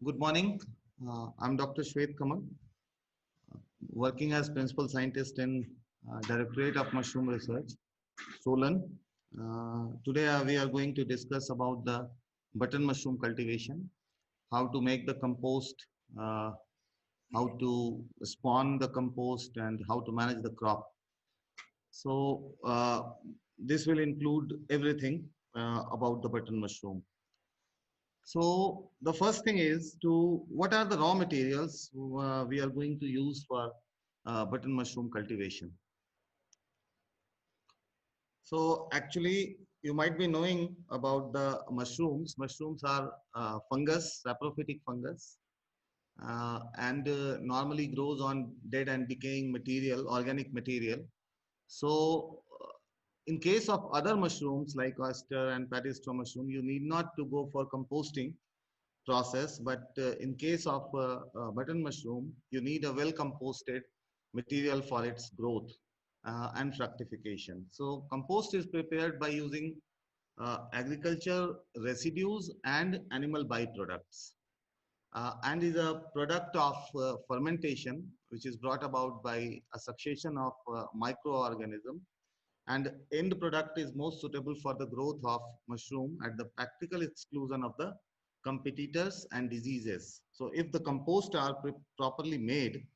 Good morning. I'm Dr. Shwet Kamal, working as principal scientist in Directorate of Mushroom Research, Solan. Today we are going to discuss about the button mushroom cultivation, how to make the compost, uh, how to spawn the compost, and how to manage the crop. So this will include everything about the button mushroom. So the first thing is to what are the raw materials we are going to use for button mushroom cultivation. So actually, you might be knowing about the mushrooms. Mushrooms are fungus, saprophytic fungus, and normally grows on dead and decaying material, organic material. So in case of other mushrooms like oyster and paddy straw mushroom, you need not to go for composting process. But in case of button mushroom, you need a well composted material for its growth and fructification. So compost is prepared by using agriculture residues and animal byproducts, and is a product of fermentation, which is brought about by a succession of microorganisms, and end product is most suitable for the growth of mushroom at the practical exclusion of the competitors and diseases. So if the compost are properly made,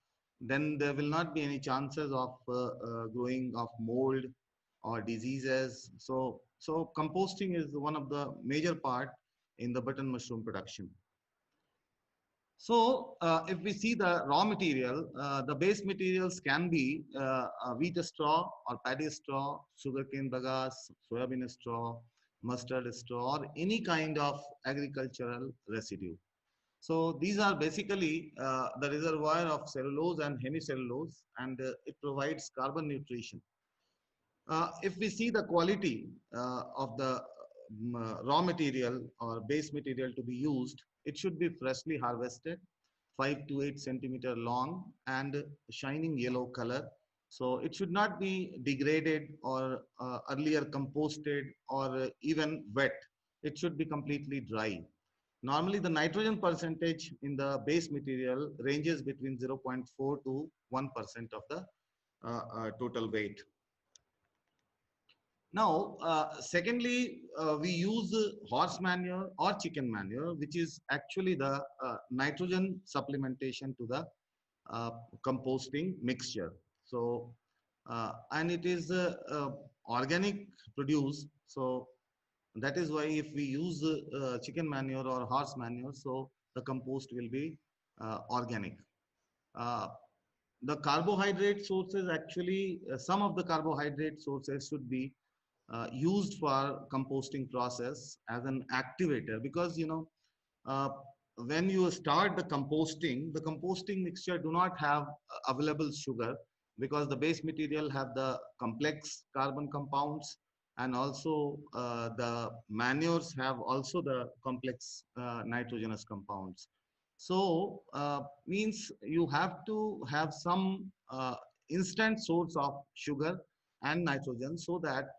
then there will not be any chances of growing of mold or diseases. So composting is one of the major part in the button mushroom production. So, if we see the raw material, the base materials can be wheat straw or paddy straw, sugarcane bagasse, soybean straw, mustard straw, or any kind of agricultural residue. So, these are basically the reservoir of cellulose and hemicellulose, and it provides carbon nutrition. If we see the quality of the raw material or base material to be used, it should be freshly harvested, 5 to 8 centimeter long and shining yellow color. So it should not be degraded or earlier composted or even wet. It should be completely dry. Normally, the nitrogen percentage in the base material ranges between 0.4 to 1% of the total weight. Now, secondly, we use horse manure or chicken manure, which is actually the nitrogen supplementation to the composting mixture. So, and it is organic produce. So, that is why if we use chicken manure or horse manure, so the compost will be organic. Uh, the carbohydrate sources actually, some of the carbohydrate sources should be used for composting process as an activator, because uh, when you start the composting mixture do not have available sugar, because the base material have the complex carbon compounds, and also the manures have also the complex nitrogenous compounds. So means you have to have some instant source of sugar and nitrogen, so that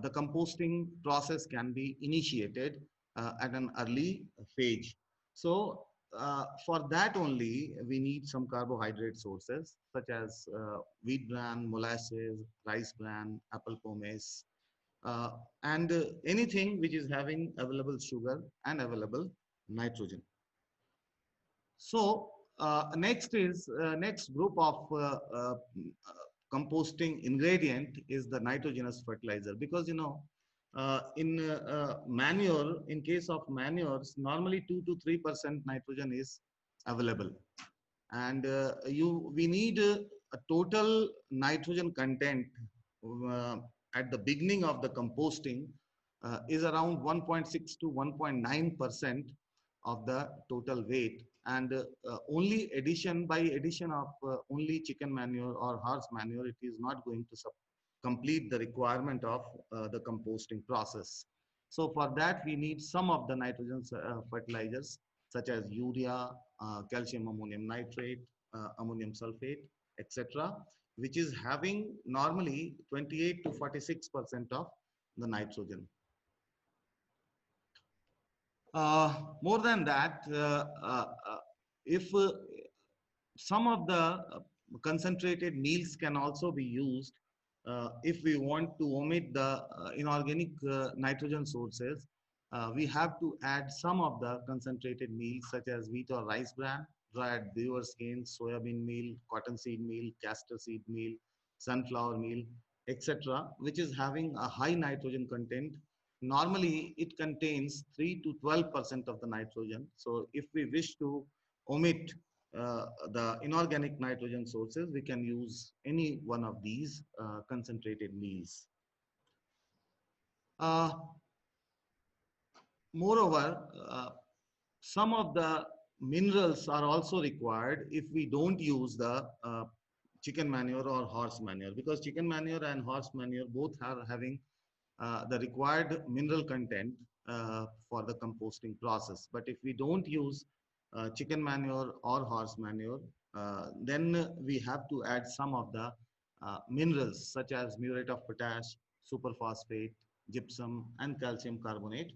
the composting process can be initiated at an early phase. So for that only we need some carbohydrate sources such as wheat bran, molasses, rice bran, apple pomace, and anything which is having available sugar and available nitrogen. So next group of composting ingredient is the nitrogenous fertilizer, because in manure, in case of manures, normally 2 to 3% nitrogen is available, and we need a total nitrogen content uh, at the beginning of the composting is around 1.6 to 1.9% of the total weight, and only addition by addition of only chicken manure or horse manure, it is not going to complete the requirement of the composting process. So for that we need some of the nitrogen fertilizers such as urea, calcium ammonium nitrate, ammonium sulfate, etc., which is having normally 28 to 46% of the nitrogen. More than that, if some of the concentrated meals can also be used if we want to omit the inorganic nitrogen sources. We have to add some of the concentrated meals such as wheat or rice bran, dried brewer's grains, soybean meal, cottonseed meal, castor seed meal, sunflower meal, etc., which is having a high nitrogen content. Normally, it contains 3 to 12% of the nitrogen. So if we wish to omit the inorganic nitrogen sources, we can use any one of these concentrated meals. Uh, Moreover, some of the minerals are also required if we don't use the chicken manure or horse manure, because chicken manure and horse manure both are having the required mineral content for the composting process. But if we don't use chicken manure or horse manure, then we have to add some of the minerals such as muriate of potash, superphosphate, gypsum, and calcium carbonate.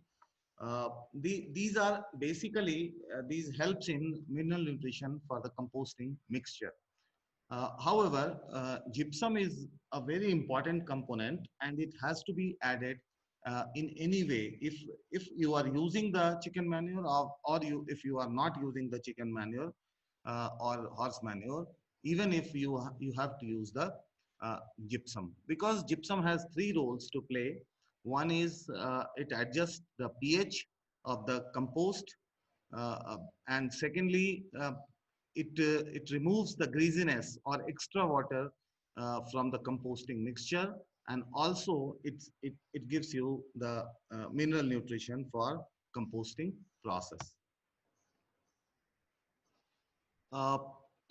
These are basically, these helps in mineral nutrition for the composting mixture. However, gypsum is a very important component and it has to be added in any way. If you are using the chicken manure, if you are not using the chicken manure or horse manure, even if you have to use the gypsum, because gypsum has three roles to play. One is it adjusts the pH of the compost, and secondly, it removes the greasiness or extra water from the composting mixture, and also it gives you the mineral nutrition for composting process. Uh,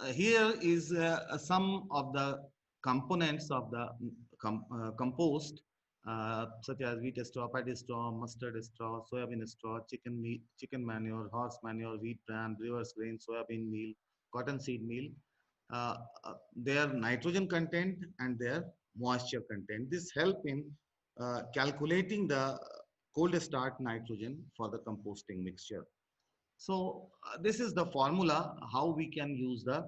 Here is some of the components of the compost, such as wheat straw, paddy straw, mustard straw, soybean straw, chicken meat, chicken manure, horse manure, wheat bran, brewer's grain, soybean meal, cottonseed meal. Their nitrogen content and their moisture content. This help in calculating the cold start nitrogen for the composting mixture. So this is the formula how we can use the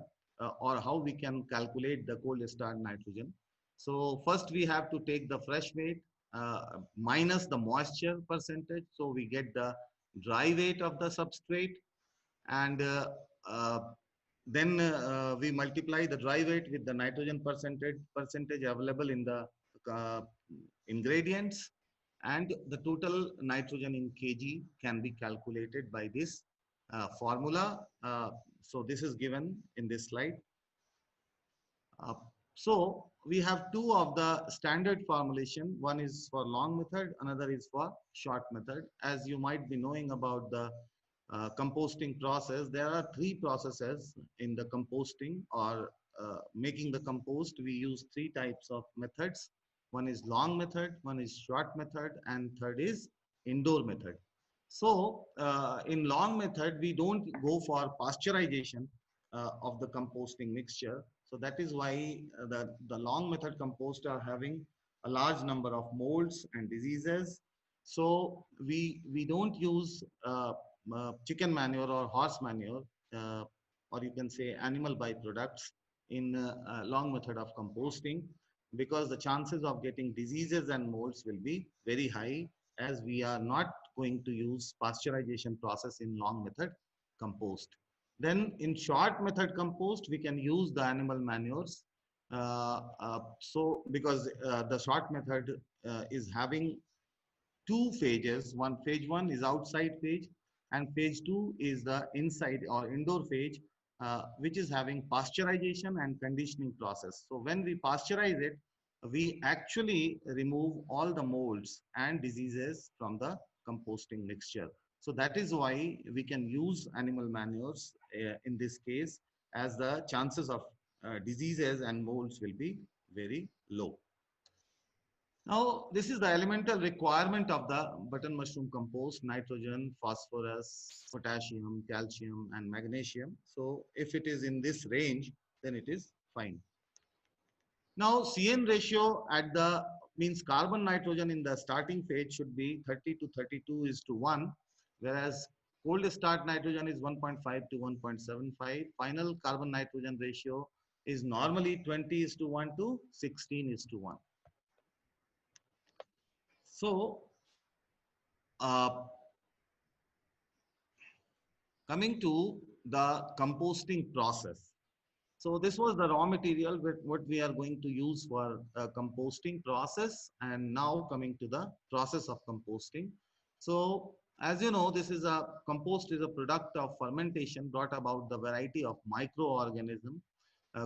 or how we can calculate the cold start nitrogen. So first we have to take the fresh weight minus the moisture percentage. So we get the dry weight of the substrate, and then we multiply the dry weight with the nitrogen percentage available in the uh, ingredients, and the total nitrogen in kg can be calculated by this formula. So this is given in this slide. Uh, so we have two of the standard formulation. One is for long method, another is for short method. As you might be knowing about the composting process, there are three processes in the composting or making the compost. We use three types of methods. One is long method, one is short method, and third is indoor method. So in long method, we don't go for pasteurization of the composting mixture. So that is why the long method compost are having a large number of molds and diseases. So we don't use chicken manure or horse manure, or you can say animal byproducts in long method of composting, because the chances of getting diseases and molds will be very high, as we are not going to use pasteurization process in long method compost. Then in short method compost, we can use the animal manures. So because the short method is having two phases. Phase one is outside phase, and phase two is the inside or indoor phase, which is having pasteurization and conditioning process. So when we pasteurize it, we actually remove all the molds and diseases from the composting mixture. So that is why we can use animal manures in this case, as the chances of diseases and molds will be very low. Now, this is the elemental requirement of the button mushroom compost: nitrogen, phosphorus, potassium, calcium, and magnesium. So if it is in this range, then it is fine. Now, CN ratio at the means carbon nitrogen in the starting phase should be 30 to 32 is to 1, whereas Cold start nitrogen is 1.5 to 1.75. Final carbon nitrogen ratio is normally 20 is to 1 to 16 is to 1. So, uh, coming to the composting process. So this was the raw material with what we are going to use for composting process. And now coming to the process of composting. So as you know, this is a compost is a product of fermentation brought about the variety of microorganisms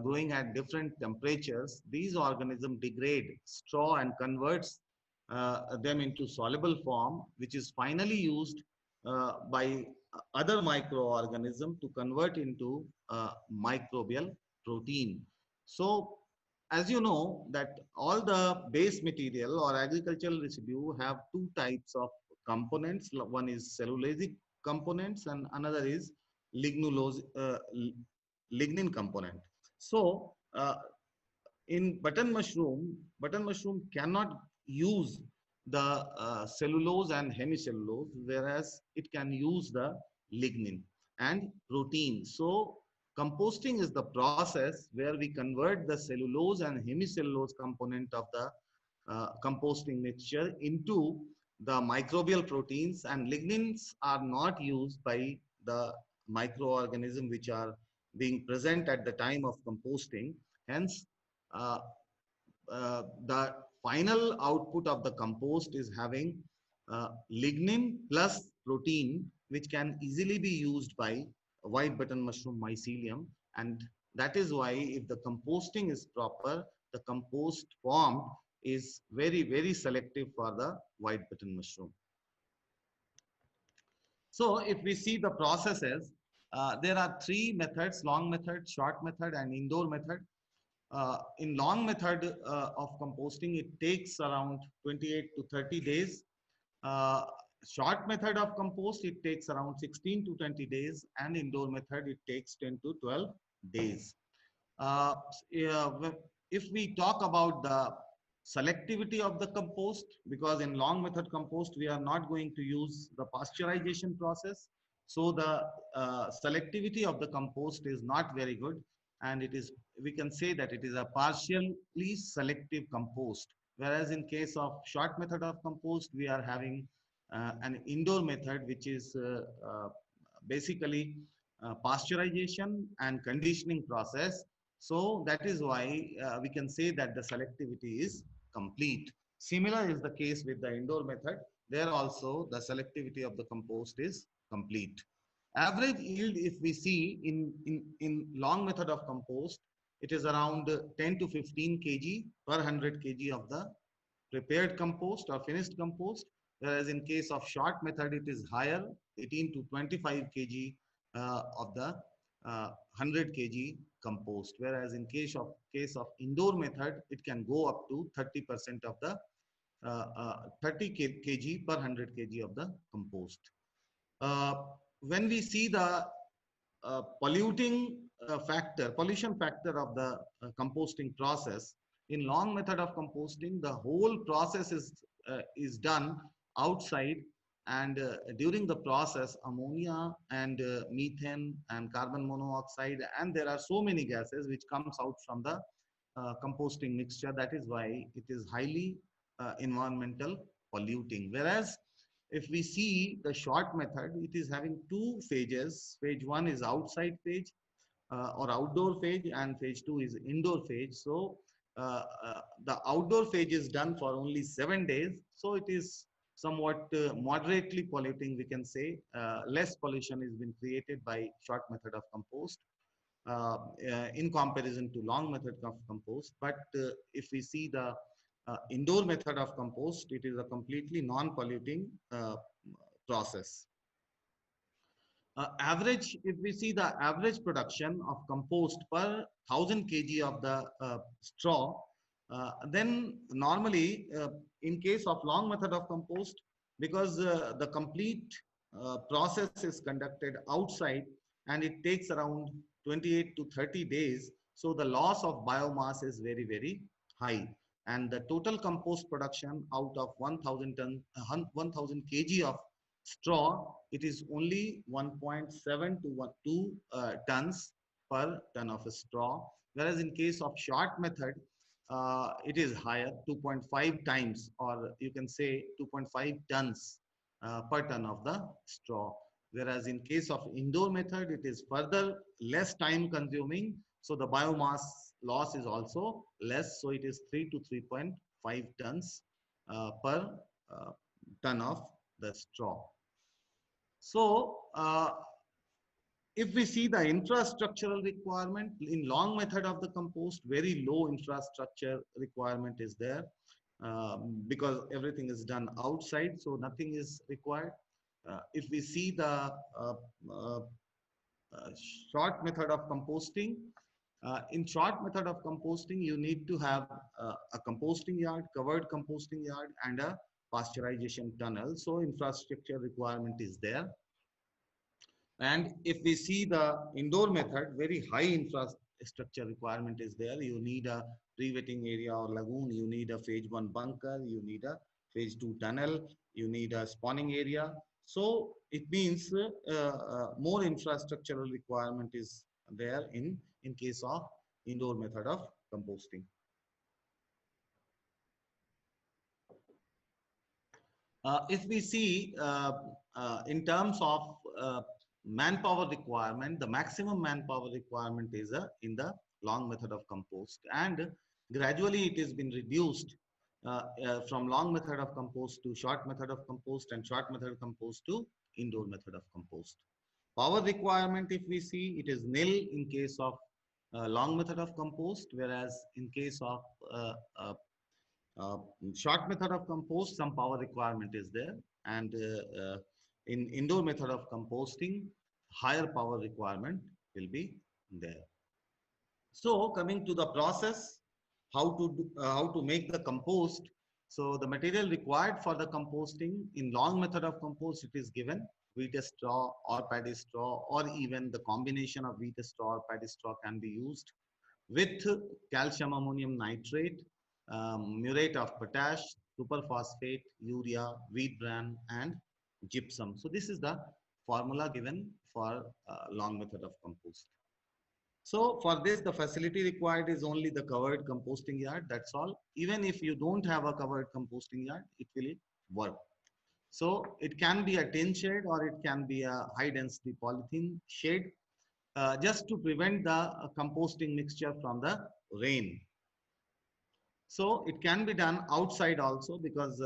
growing at different temperatures. These organisms degrade straw and converts them into soluble form, which is finally used by other microorganisms to convert into microbial protein. So, as you know, that all the base material or agricultural residue have two types of components. One is cellulosic components and another is lignulose, lignin component. So, in button mushroom cannot use the cellulose and hemicellulose, whereas it can use the lignin and protein. So composting is the process where we convert the cellulose and hemicellulose component of the composting mixture into the microbial proteins, and lignins are not used by the microorganism which are being present at the time of composting. Hence, uh, the final output of the compost is having lignin plus protein, which can easily be used by white button mushroom mycelium. And that is why if the composting is proper, the compost formed is very, very selective for the white button mushroom. So if we see the processes, there are three methods: long method, short method, and indoor method. In long method of composting, it takes around 28 to 30 days. Uh, Short method of compost, it takes around 16 to 20 days, and indoor method, it takes 10 to 12 days. Uh, yeah, if we talk about the selectivity of the compost, because in long method compost, we are not going to use the pasteurization process. So the selectivity of the compost is not very good. And it is, we can say that it is a partially selective compost. Whereas in case of short method of compost, we are having an indoor method, which is basically pasteurization and conditioning process. So that is why we can say that the selectivity is complete. Similar is the case with the indoor method. There also the selectivity of the compost is complete. Average yield, if we see in long method of compost, it is around 10 to 15 kg per 100 kg of the prepared compost or finished compost. Whereas in case of short method, it is higher, 18 to 25 kg of the 100 kg compost. Whereas in case of indoor method, it can go up to 30% of the 30 kg per 100 kg of the compost. Uh, when we see the pollution factor of the composting process, in long method of composting, the whole process is done outside, and during the process, ammonia and methane and carbon monoxide, and there are so many gases which comes out from the composting mixture. That is why it is highly environmental polluting. Whereas if we see the short method, it is having two phases. Phase one is outside phase or outdoor phase, and phase two is indoor phase. So the outdoor phase is done for only 7 days. So it is somewhat moderately polluting, we can say. Less pollution has been created by short method of compost in comparison to long method of compost. But if we see the indoor method of compost, it is a completely non-polluting process. Average, if we see the average production of compost per 1000 kg of the straw, then normally in case of long method of compost, because the complete process is conducted outside and it takes around 28 to 30 days, so the loss of biomass is very, very high. And the total compost production out of 1000 kg of straw, it is only 1.7 to 2 tons per ton of a straw. Whereas in case of short method, it is higher, 2.5 times, or you can say 2.5 tons per ton of the straw. Whereas in case of indoor method, it is further less time consuming. So the biomass loss is also less. So it is 3 to 3.5 tons per uh, ton of the straw. So if we see the infrastructural requirement in long method of the compost, very low infrastructure requirement is there, because everything is done outside, so nothing is required. If we see the uh, short method of composting, in short method of composting, you need to have a composting yard, covered composting yard, and a pasteurization tunnel. So infrastructure requirement is there. And if we see the indoor method, very high infrastructure requirement is there. You need a pre-wetting area or lagoon. You need a phase 1 bunker. You need a phase 2 tunnel. You need a spawning area. So it means more infrastructural requirement is there in case of indoor method of composting. If we see in terms of manpower requirement, the maximum manpower requirement is in the long method of compost, and gradually it has been reduced from long method of compost to short method of compost, and short method of compost to indoor method of compost. Power requirement, if we see, it is nil in case of long method of compost, whereas in case of uh, short method of compost, some power requirement is there, and in indoor method of composting, higher power requirement will be there. So coming to the process, how to make the compost. So the material required for the composting in long method of compost, it is given wheat straw or paddy straw, or even the combination of wheat straw or paddy straw can be used with calcium ammonium nitrate, muriate of potash, superphosphate, urea, wheat bran, and gypsum. So this is the formula given for long method of compost. So for this, the facility required is only the covered composting yard. That's all. Even if you don't have a covered composting yard, it will work. So it can be a tin shed, or it can be a high density polythene shed, just to prevent the composting mixture from the rain. So it can be done outside also, because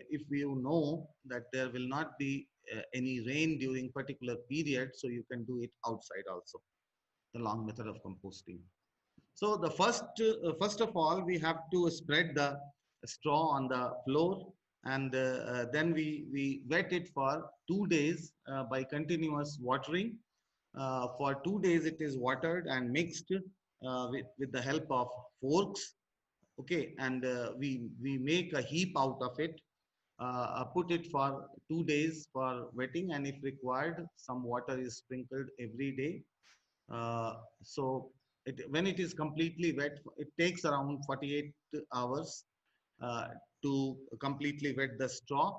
if you know that there will not be any rain during particular period, so you can do it outside also, the long method of composting. So the first of all, we have to spread the straw on the floor, and then we wet it for 2 days by continuous watering. For 2 days, it is watered and mixed with the help of forks. Okay, and we make a heap out of it, put it for 2 days for wetting, and if required, some water is sprinkled every day. So when it is completely wet, it takes around 48 hours uh, to completely wet the straw.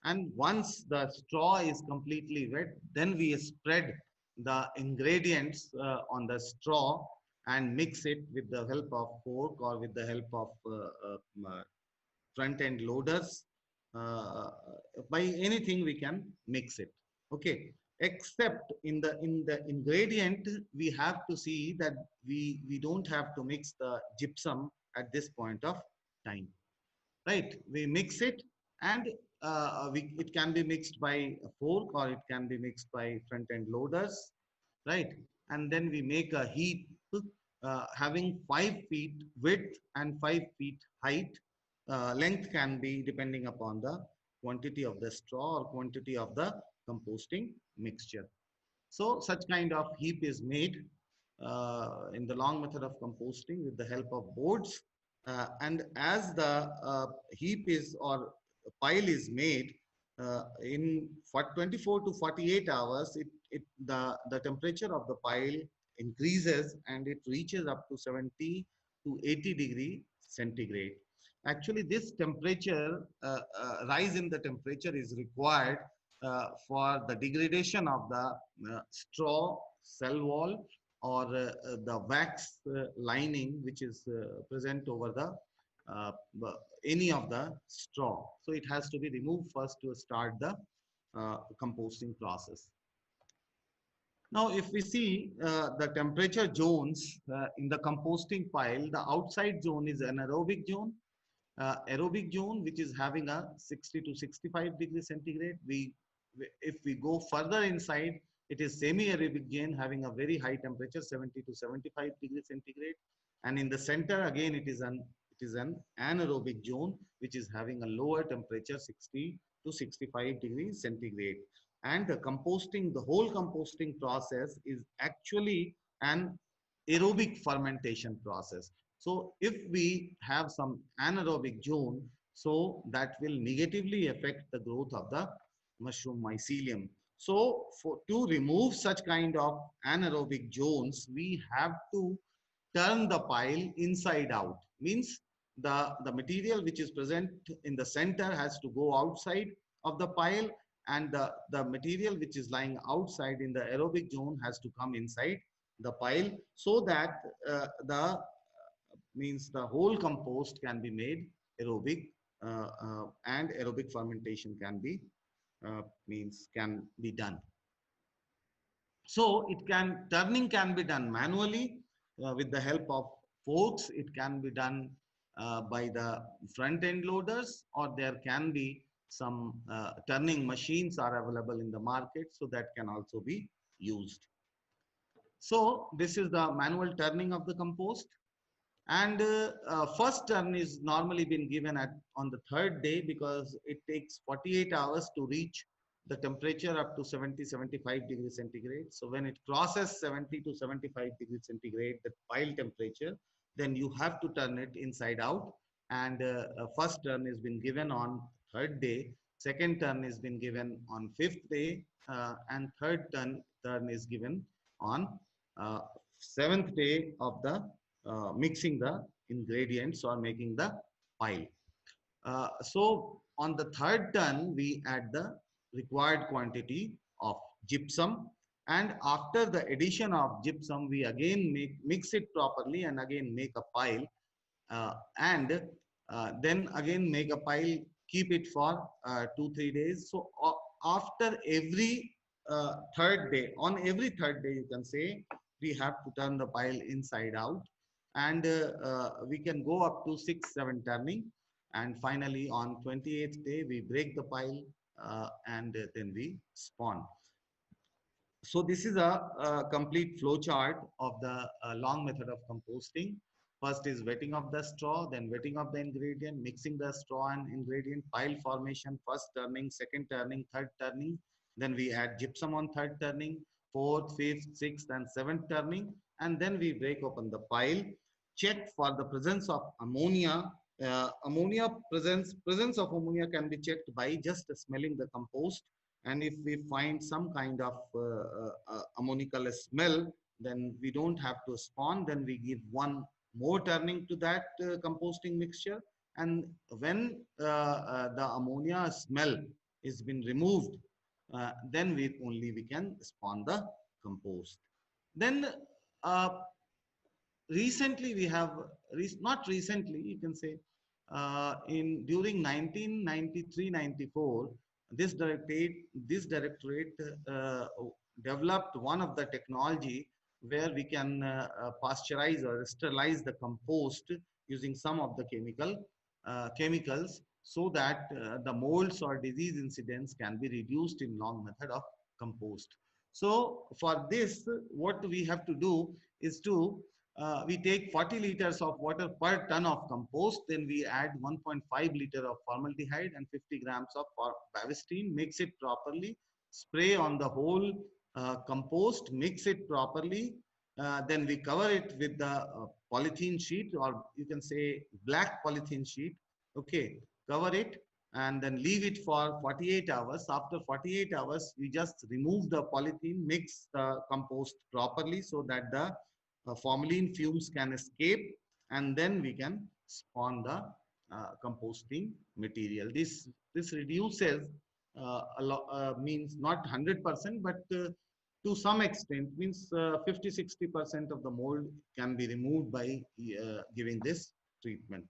And once the straw is completely wet, then we spread the ingredients on the straw and mix it with the help of fork, or with the help of front end loaders. Uh, by anything we can mix it. Okay, except in the ingredient, we have to see that we don't have to mix the gypsum at this point of time, right? We mix it, and it can be mixed by a fork, or it can be mixed by front end loaders, right? And then we make a heap having 5 feet width and 5 feet height. Length can be depending upon the quantity of the straw or quantity of the composting mixture. So such kind of heap is made in the long method of composting with the help of boards. And as the heap is, or pile is made, in for 24 to 48 hours, the temperature of the pile increases, and it reaches up to 70 to 80 centigrade. Actually, this temperature, rise in the temperature is required for the degradation of the straw cell wall or the wax lining which is present over uh, any of the straw. So it has to be removed first to start the composting process. Now, if we see the temperature zones in the composting pile, the outside zone is anaerobic zone. Aerobic zone, which is having a 60 to 65 degrees centigrade. If we go further inside, it is semi-aerobic zone having a very high temperature, 70 to 75 degrees centigrade. And in the center, again, it is an anaerobic zone, which is having a lower temperature, 60 to 65 degrees centigrade. And the whole composting process is actually an aerobic fermentation process. So if we have some anaerobic zone, so that will negatively affect the growth of the mushroom mycelium. So to remove such kind of anaerobic zones, we have to turn the pile inside out. Means the material which is present in the center has to go outside of the pile, and the material which is lying outside in the aerobic zone has to come inside the pile, so that the means the whole compost can be made aerobic, and aerobic fermentation can be can be done. So turning can be done manually with the help of forks. It can be done by the front end loaders, or there can be some turning machines are available in the market, so that can also be used. So this is the manual turning of the compost. And first turn is normally been given on the third day, because it takes 48 hours to reach the temperature up to 70-75 degrees centigrade. So when it crosses 70 to 75 degrees centigrade, the pile temperature, then you have to turn it inside out. And first turn has been given on third day, second turn has been given on fifth day, and third turn is given on seventh day of the mixing the ingredients or making the pile. So on the third turn, we add the required quantity of gypsum, and after the addition of gypsum, we again mix it properly and again make a pile, and then again make a pile, keep it for 2-3 days. So after every third day, on every third day, you can say, we have to turn the pile inside out, and we can go up to 6-7 turning, and finally on 28th day we break the pile, and then we spawn. So this is a complete flow chart of the long method of composting. First is wetting of the straw, then wetting of the ingredient, mixing the straw and ingredient, pile formation, first turning, second turning, third turning. Then we add gypsum on third turning, fourth, fifth, sixth, and seventh turning. And then we break open the pile, check for the presence of ammonia. Presence of ammonia can be checked by just smelling the compost. And if we find some kind of ammonical smell, then we don't have to spawn. Then we give one more turning to that composting mixture. And when the ammonia smell is been removed, then we can spawn the compost. Then recently we have, not recently, you can say, during 1993-94, this directorate developed one of the technology where we can pasteurize or sterilize the compost using some of the chemicals, so that the molds or disease incidence can be reduced in long method of compost. So for this, what we have to do is to we take 40 liters of water per ton of compost, then we add 1.5 liter of formaldehyde and 50 grams of bavastine, mix it properly, spray on the whole compost, mix it properly, then we cover it with the polythene sheet, or you can say black polythene sheet, okay, cover it and then leave it for 48 hours. After 48 hours, we just remove the polythene, mix the compost properly so that the formalin fumes can escape, and then we can spawn the composting material. This reduces means not 100%, but to some extent, means 50-60% of the mold can be removed by giving this treatment.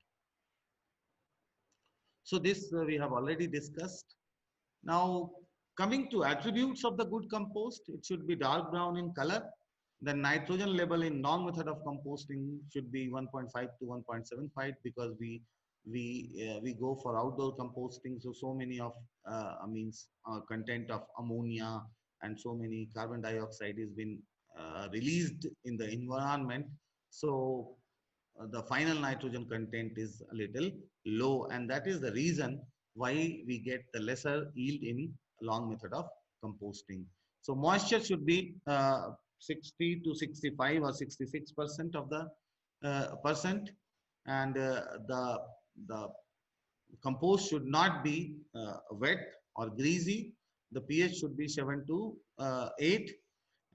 So this we have already discussed. Now, coming to attributes of the good compost, it should be dark brown in color. The nitrogen level in long method of composting should be 1.5 to 1.75, because we go for outdoor composting. So many of content of ammonia and so many carbon dioxide is been released in the environment. So the final nitrogen content is a little low, and that is the reason why we get the lesser yield in long method of composting. So moisture should be 60 to 65 or 66% of the percent, and the compost should not be wet or greasy. The pH should be 7 to 8,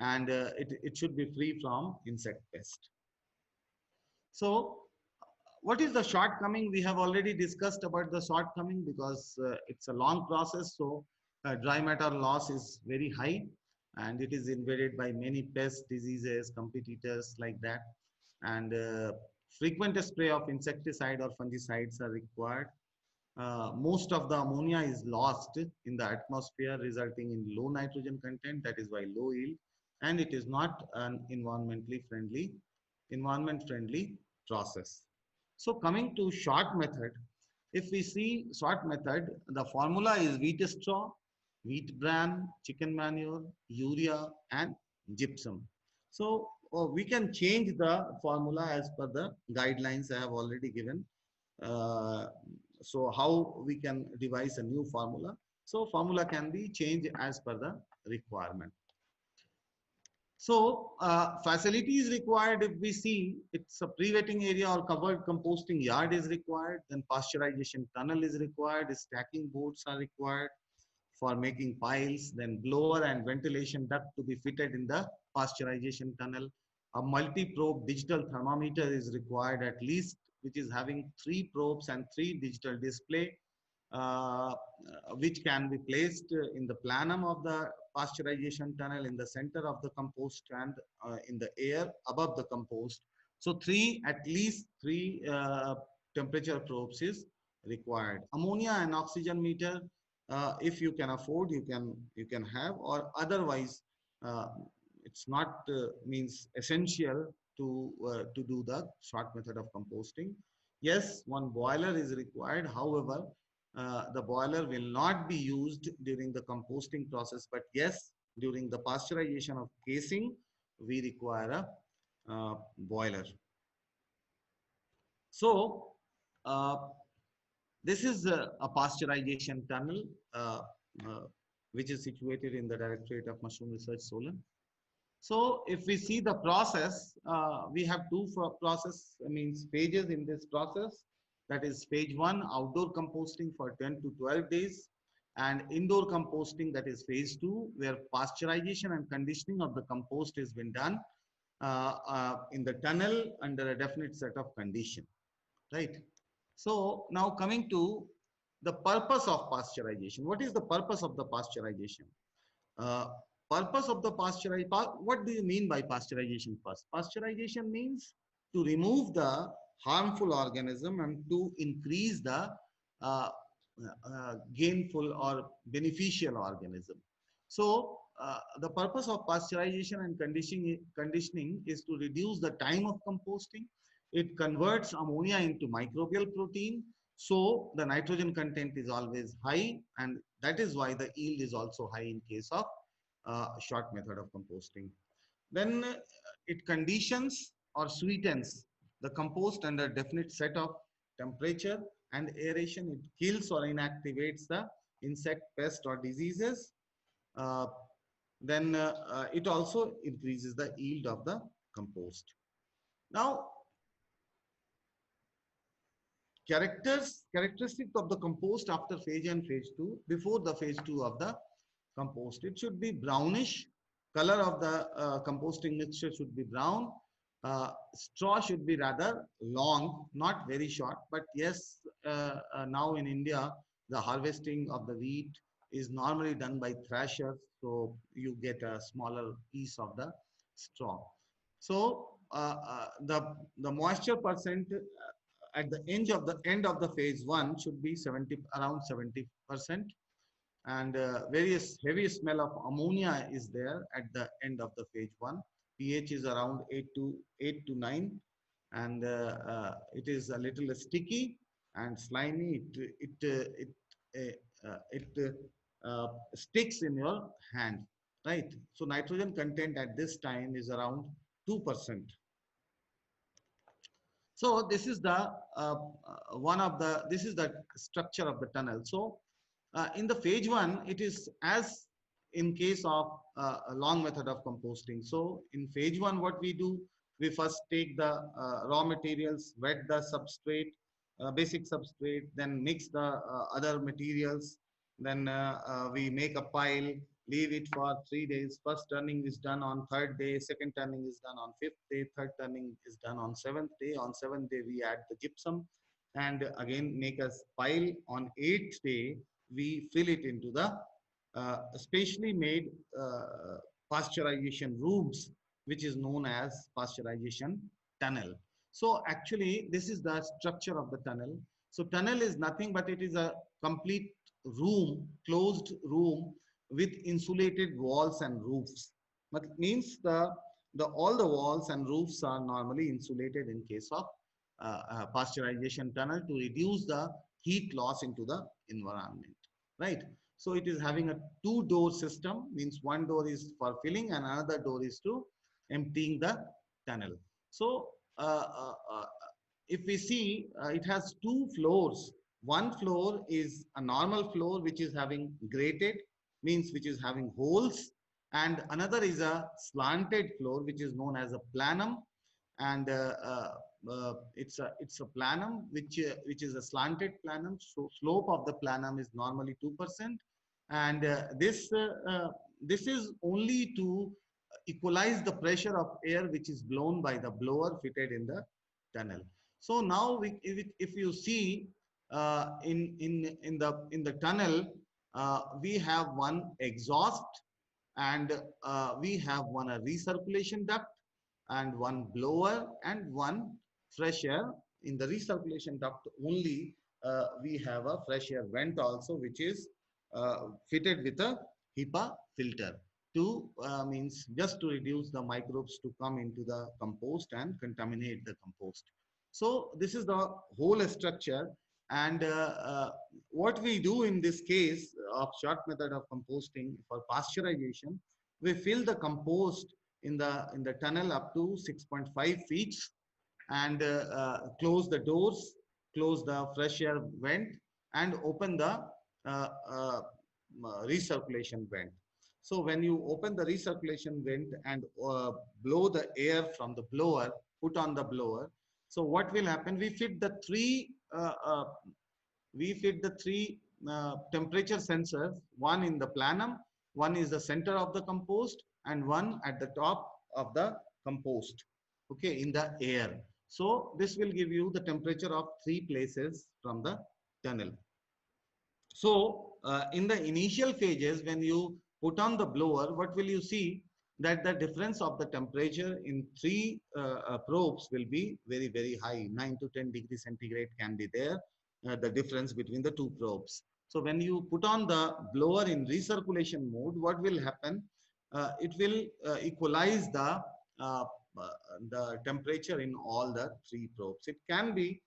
and it should be free from insect pest. So what is the shortcoming? We have already discussed about the shortcoming, because it's a long process. So dry matter loss is very high, and it is invaded by many pests, diseases, competitors like that. And frequent spray of insecticide or fungicides are required. Most of the ammonia is lost in the atmosphere, resulting in low nitrogen content. That is why low yield, and it is not an environment friendly process. So coming to short method, if we see short method, the formula is wheat straw, wheat bran, chicken manure, urea, and gypsum. So we can change the formula as per the guidelines I have already given. So how we can devise a new formula? So formula can be changed as per the requirement. So facility is required. If we see, it's a pre-wetting area or covered composting yard is required. Then pasteurization tunnel is required. Stacking boards are required for making piles. Then blower and ventilation duct to be fitted in the pasteurization tunnel. A multi-probe digital thermometer is required at least, which is having 3 probes and 3 digital display, which can be placed in the plenum of the pasteurization tunnel, in the center of the compost, and in the air above the compost. So at least three temperature probes is required. Ammonia and oxygen meter, if you can afford, you can have, or otherwise it's not means essential to do the short method of composting. Yes, one boiler is required. However, the boiler will not be used during the composting process, but yes, during the pasteurization of casing, we require a boiler. So this is a pasteurization tunnel which is situated in the Directorate of Mushroom Research, Solan. So if we see the process, we have 2 phases in this process. That is phase 1, outdoor composting for 10 to 12 days, and indoor composting, that is phase 2, where pasteurization and conditioning of the compost has been done in the tunnel under a definite set of condition, right? So now coming to the purpose of pasteurization. What is the purpose of the pasteurization? Purpose of the pasteurization, what do you mean by pasteurization first? Pasteurization means to remove the harmful organism and to increase the gainful or beneficial organism. So the purpose of pasteurization and conditioning is to reduce the time of composting. It converts ammonia into microbial protein. So the nitrogen content is always high, and that is why the yield is also high in case of short method of composting. Then it conditions or sweetens the compost under definite set of temperature and aeration. It kills or inactivates the insect, pest, or diseases. Then it also increases the yield of the compost. Now, characteristics of the compost after phase and phase 2, before the phase 2 of the compost. It should be brownish. Color of the composting mixture should be brown. Straw should be rather long, not very short. But yes, now in India, the harvesting of the wheat is normally done by thrashers, so you get a smaller piece of the straw. So the moisture percent at the end of the phase one should be around 70%, and various heavy smell of ammonia is there at the end of the phase one. pH is around 8 to 9, and it is a little sticky and slimy. It sticks in your hand, right? So nitrogen content at this time is around 2%. So this is the this is the structure of the tunnel. So in the phase one, it is as in case of a long method of composting. So in phase one, what we do, we first take the raw materials, wet the substrate, basic substrate, then mix the other materials, then we make a pile, leave it for 3 days. First turning is done on third day, second turning is done on fifth day, third turning is done on seventh day. On seventh day, we add the gypsum and again make a pile. On eighth day, we fill it into the specially made pasteurization rooms, which is known as pasteurization tunnel. So actually, this is the structure of the tunnel. So tunnel is nothing but it is a complete room, closed room with insulated walls and roofs. But it means all the walls and roofs are normally insulated in case of pasteurization tunnel to reduce the heat loss into the environment, right? So it is having a two-door system, means one door is for filling and another door is to emptying the tunnel. So if we see, it has two floors. One floor is a normal floor which is having grated, means which is having holes, and another is a slanted floor which is known as a planum, and it's a planum which is a slanted planum. So slope of the planum is normally 2%, and this is only to equalize the pressure of air which is blown by the blower fitted in the tunnel. So now if you see in the tunnel, we have one exhaust, and we have one recirculation duct, and one blower, and one fresh air. In the recirculation duct only, we have a fresh air vent also, which is fitted with a HEPA filter to means just to reduce the microbes to come into the compost and contaminate the compost. So this is the whole structure, and what we do in this case of short method of composting for pasteurization, we fill the compost in the tunnel up to 6.5 feet, and close the doors, close the fresh air vent, and open the recirculation vent. So when you open the recirculation vent and blow the air from the blower, put on the blower, so what will happen? We fit the three temperature sensors, one in the planum, one is the center of the compost, and one at the top of the compost, okay, in the air. So this will give you the temperature of three places from the tunnel. So in the initial phases, when you put on the blower, what will you see? That the difference of the temperature in three probes will be very, very high. 9 to 10 degrees centigrade can be there, the difference between the two probes. So when you put on the blower in recirculation mode, what will happen? It will equalize the temperature in all the three probes. It can be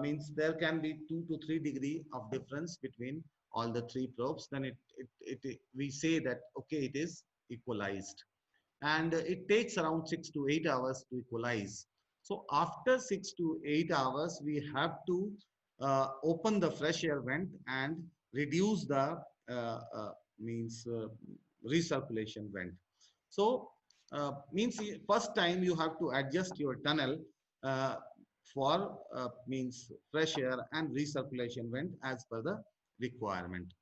means there can be 2 to 3 degree of difference between all the three probes. Then we say that okay, it is equalized, and it takes around 6 to 8 hours to equalize. So after 6 to 8 hours, we have to open the fresh air vent and reduce the recirculation vent. So means first time you have to adjust your tunnel for means fresh air and recirculation vent as per the requirement.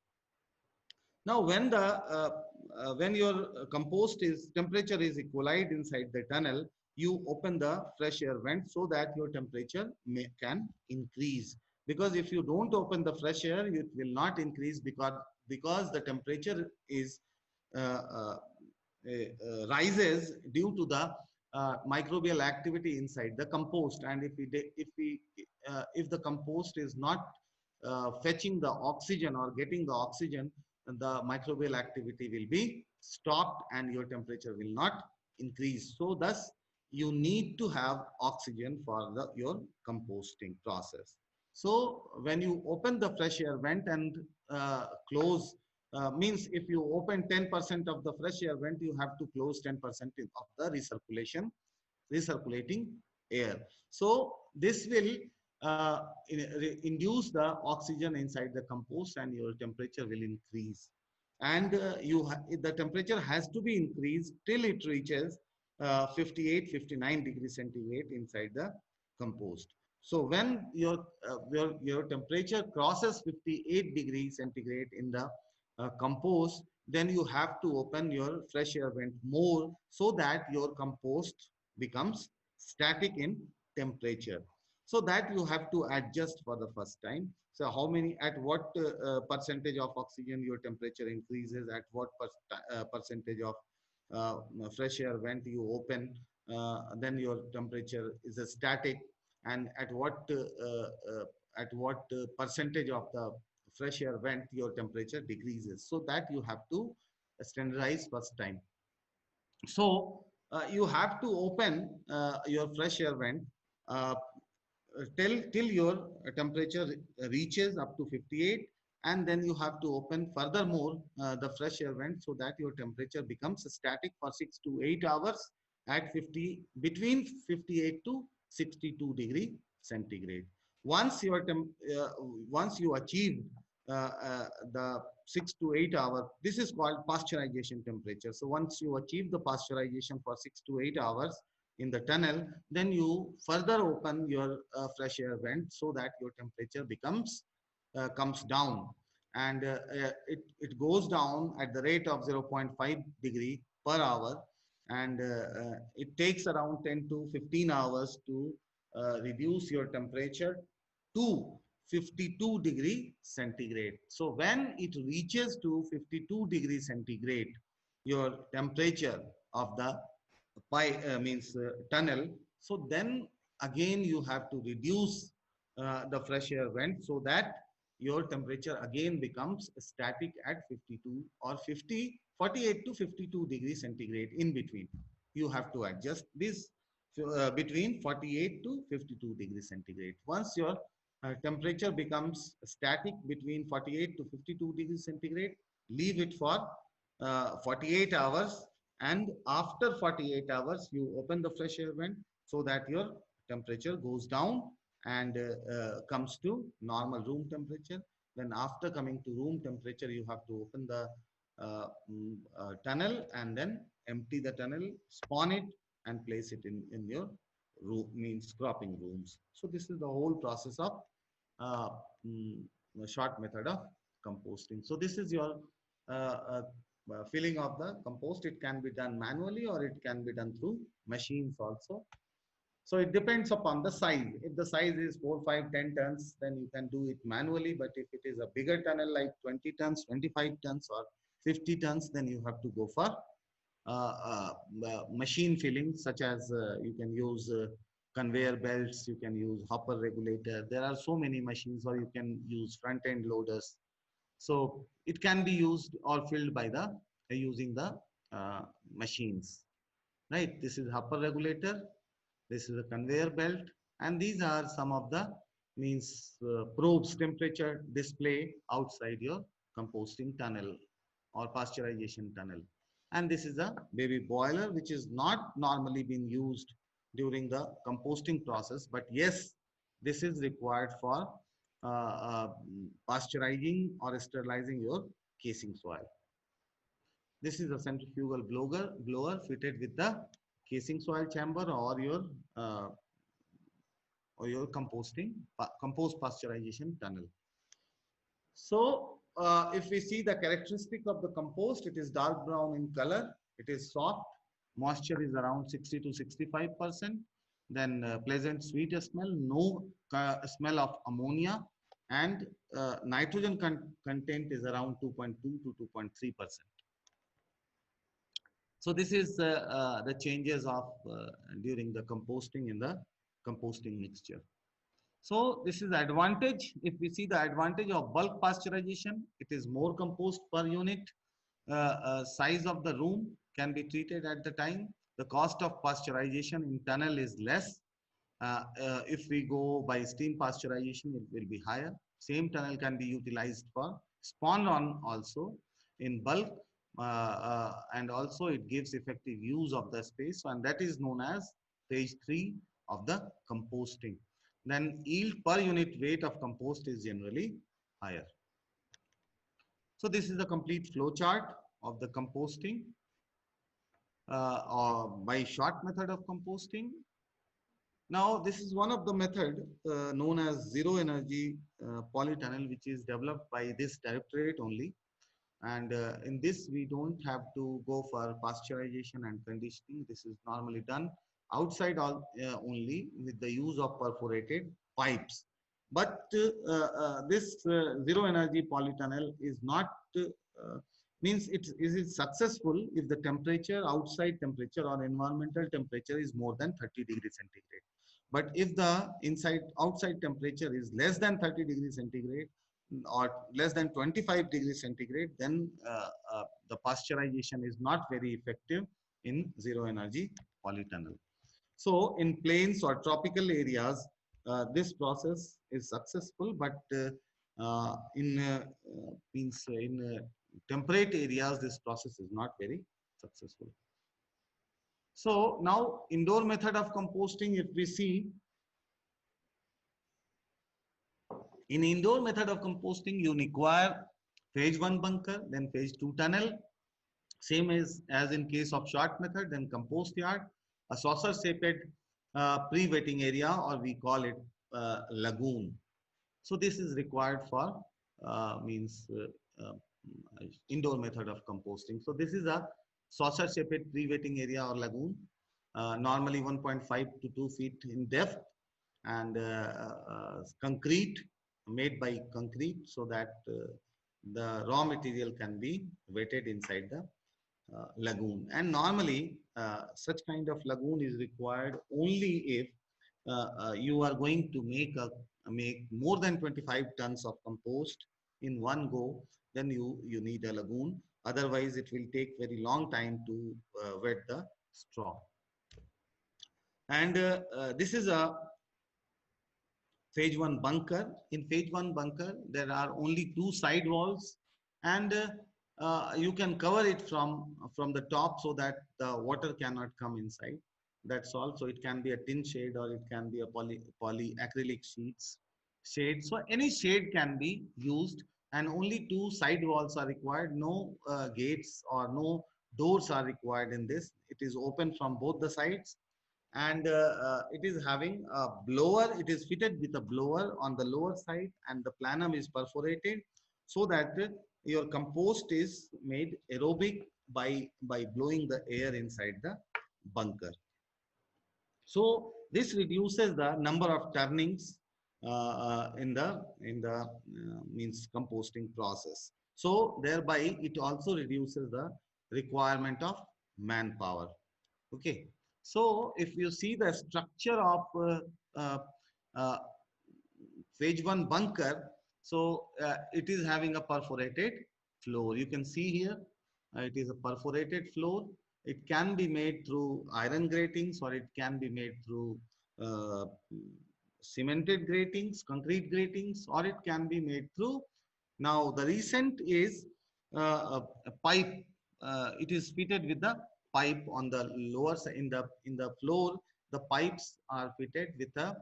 Now when your compost is temperature is equalized inside the tunnel, you open the fresh air vent so that your temperature can increase. because if you don't open the fresh air, it will not increase, because the temperature is uh, uh, rises due to the microbial activity inside the compost. And if the compost is not fetching the oxygen or getting the oxygen, the microbial activity will be stopped and your temperature will not increase. So thus you need to have oxygen for your composting process. So when you open the fresh air vent and close, means if you open 10% of the fresh air vent, you have to close 10% of the recirculating air. So this will induce the oxygen inside the compost and your temperature will increase. And the temperature has to be increased till it reaches 58, 59 degrees centigrade inside the compost. So when your temperature crosses 58 degrees centigrade in the compost, then you have to open your fresh air vent more so that your compost becomes static in temperature. So that you have to adjust for the first time. So how many, at what percentage of oxygen your temperature increases, at what percentage of fresh air vent you open, then your temperature is a static, and at what percentage of the fresh air vent your temperature decreases. So that you have to standardize first time. So you have to open your fresh air vent uh, till your temperature reaches up to 58, and then you have to open furthermore the fresh air vent so that your temperature becomes static for 6 to 8 hours at 50, between 58 to 62 degree centigrade. Once once you achieve the 6 to 8 hour, this is called pasteurization temperature. So once you achieve the pasteurization for 6 to 8 hours in the tunnel, then you further open your fresh air vent so that your temperature comes down, and it goes down at the rate of 0.5 degree per hour, and it takes around 10 to 15 hours to reduce your temperature to 52 degree centigrade. So when it reaches to 52 degree centigrade, your temperature of the means tunnel, so then again you have to reduce the fresh air vent so that your temperature again becomes static at 52 or 50, 48 to 52 degrees centigrade. In between you have to adjust this between 48 to 52 degrees centigrade. Once your temperature becomes static between 48 to 52 degrees centigrade, leave it for 48 hours, and after 48 hours you open the fresh air vent so that your temperature goes down and comes to normal room temperature. Then after coming to room temperature, you have to open the tunnel and then empty the tunnel, spawn it, and place it in your room, means cropping rooms. So this is the whole process of uh, mm, short method of composting. So this is your filling of the compost. It can be done manually or it can be done through machines also. So it depends upon the size. If the size is 4, 5, 10 tons, then you can do it manually. But if it is a bigger tunnel like 20 tons, 25 tons or 50 tons, then you have to go for machine filling, such as you can use conveyor belts, you can use hopper regulator. There are so many machines, or you can use front end loaders. So it can be used or filled by the using the machines, right? This is hopper regulator, this is a conveyor belt, and these are some of the means probes temperature display outside your composting tunnel or pasteurization tunnel. And this is a baby boiler, which is not normally being used during the composting process, but yes, this is required for pasteurizing or sterilizing your casing soil. This is a centrifugal blower fitted with the casing soil chamber uh, or your compost pasteurization tunnel. So if we see the characteristic of the compost, it is dark brown in color. It is soft. Moisture is around 60 to 65%. then pleasant sweet smell, no smell of ammonia, and nitrogen content is around 2.2 to 2.3%. So this is the changes of during the composting in the composting mixture. So this is the advantage. If we see the advantage of bulk pasteurization, it is more compost per unit. Size of the room can be treated at the time. The cost of pasteurization in tunnel is less. If we go by steam pasteurization, it will be higher. Same tunnel can be utilized for spawn on also in bulk, and also it gives effective use of the space, and that is known as stage 3 of the composting. Then yield per unit weight of compost is generally higher. So this is the complete flow chart of the composting or by short method of composting. Now, this is one of the method known as zero energy polytunnel, which is developed by this directorate only. And in this, we don't have to go for pasteurization and conditioning. This is normally done outside only with the use of perforated pipes. But this zero energy polytunnel is not means it is successful if the temperature, outside temperature or environmental temperature is more than 30 degrees centigrade. But if the outside temperature is less than 30 degrees centigrade or less than 25 degrees centigrade, then the pasteurization is not very effective in zero energy polytunnel. So in plains or tropical areas, this process is successful, but in temperate areas, this process is not very successful. So now indoor method of composting, if we see, in indoor method of composting, you require phase 1 bunker, then phase 2 tunnel, same as in case of short method, then compost yard, a saucer shaped pre-wetting area, or we call it lagoon. So this is required for indoor method of composting. So this is a saucer shaped pre-wetting area or lagoon, normally 1.5 to 2 feet in depth, and concrete, made by concrete, so that the raw material can be wetted inside the lagoon. And normally such kind of lagoon is required only if you are going to make more than 25 tons of compost in one go. Then you need a lagoon, otherwise it will take very long time to wet the straw. And this is a phase 1 bunker. In phase 1 bunker, there are only 2 side walls, and you can cover it from the top so that the water cannot come inside. That's all. So it can be a tin shade, or it can be a poly acrylic shade. So any shade can be used, and only 2 side walls are required. No gates or no doors are required in this. It is open from both the sides, and it is having a blower. It is fitted with a blower on the lower side, and the planum is perforated, so that your compost is made aerobic by blowing the air inside the bunker. So this reduces the number of turnings in the means composting process. So thereby it also reduces the requirement of manpower. Okay. So if you see the structure of uh, uh, phase 1 bunker, so it is having a perforated floor. You can see here, it is a perforated floor. It can be made through iron gratings, or it can be made through uh, cemented gratings, concrete gratings, or it can be made through. Now the recent is a pipe. It is fitted with the pipe on the lower side. In the floor, the pipes are fitted with a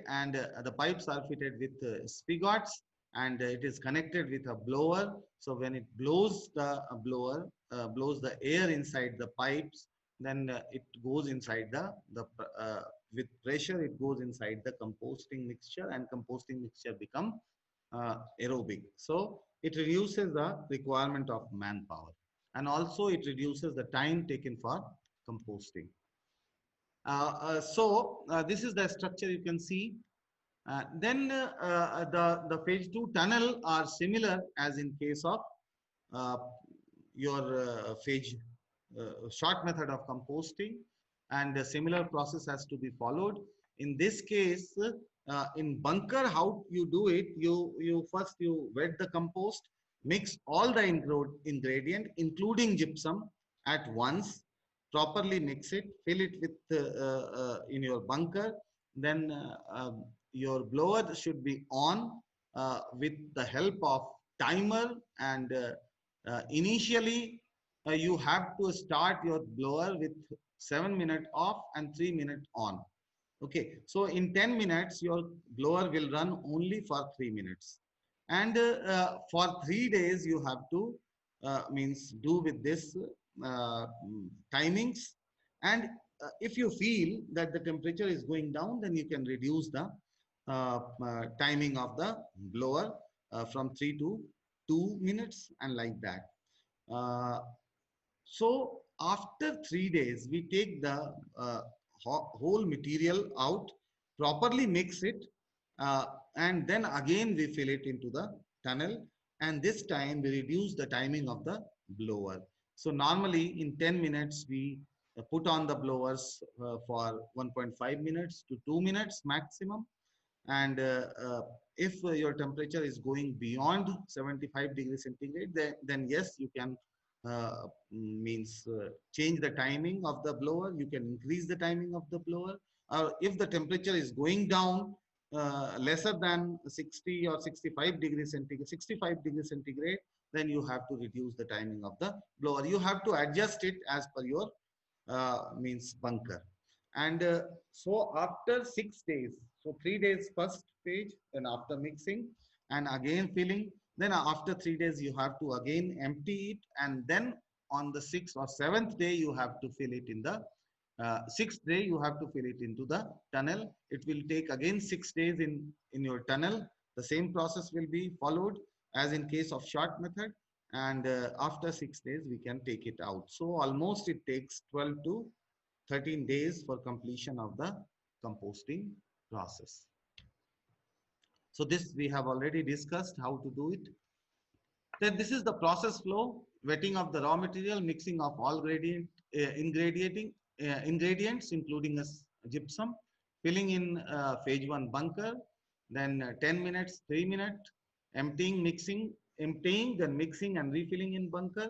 and the pipes are fitted with spigots, and it is connected with a blower. So when it blows, the blower blows the air inside the pipes, then it goes inside the with pressure, it goes inside the composting mixture, and composting mixture become aerobic. So it reduces the requirement of manpower, and also it reduces the time taken for composting. This is the structure you can see. The phase 2 tunnel are similar as in case of uh, your phase short method of composting, and a similar process has to be followed. In this case, in bunker, how you do it, you first you wet the compost, mix all the ingredient including gypsum at once, properly mix it, fill it with in your bunker. Then your blower should be on with the help of timer, and initially you have to start your blower with 7 minutes off and 3 minutes on. Okay, so in 10 minutes your blower will run only for 3 minutes, and for 3 days you have to means do with this timings. And if you feel that the temperature is going down, then you can reduce the timing of the blower from 3 to 2 minutes, and like that. uh, so after 3 days, we take the whole material out, properly mix it, uh, and then again we fill it into the tunnel. And this time we reduce the timing of the blower. So normally in 10 minutes, we put on the blowers for 1.5 minutes to 2 minutes maximum. And if your temperature is going beyond 75 degrees centigrade, then yes, you can means change the timing of the blower. You can increase the timing of the blower. Or if the temperature is going down lesser than 60 or 65 degrees centigrade, 65 degrees centigrade, then you have to reduce the timing of the blower. You have to adjust it as per your means bunker. And so after 6 days, so 3 days first stage, then after mixing and again filling, then after 3 days you have to again empty it, and then on the 6th or 7th day you have to fill it in the 6th day you have to fill it into the tunnel. It will take again 6 days in your tunnel. The same process will be followed as in case of short method, and after 6 days we can take it out. So almost it takes 12 to 13 days for completion of the composting process. So this we have already discussed how to do it. Then this is the process flow: wetting of the raw material, mixing of all ingredients including gypsum, filling in phase 1 bunker, then 10 minutes, 3 minutes, emptying, mixing, emptying, then mixing and refilling in bunker,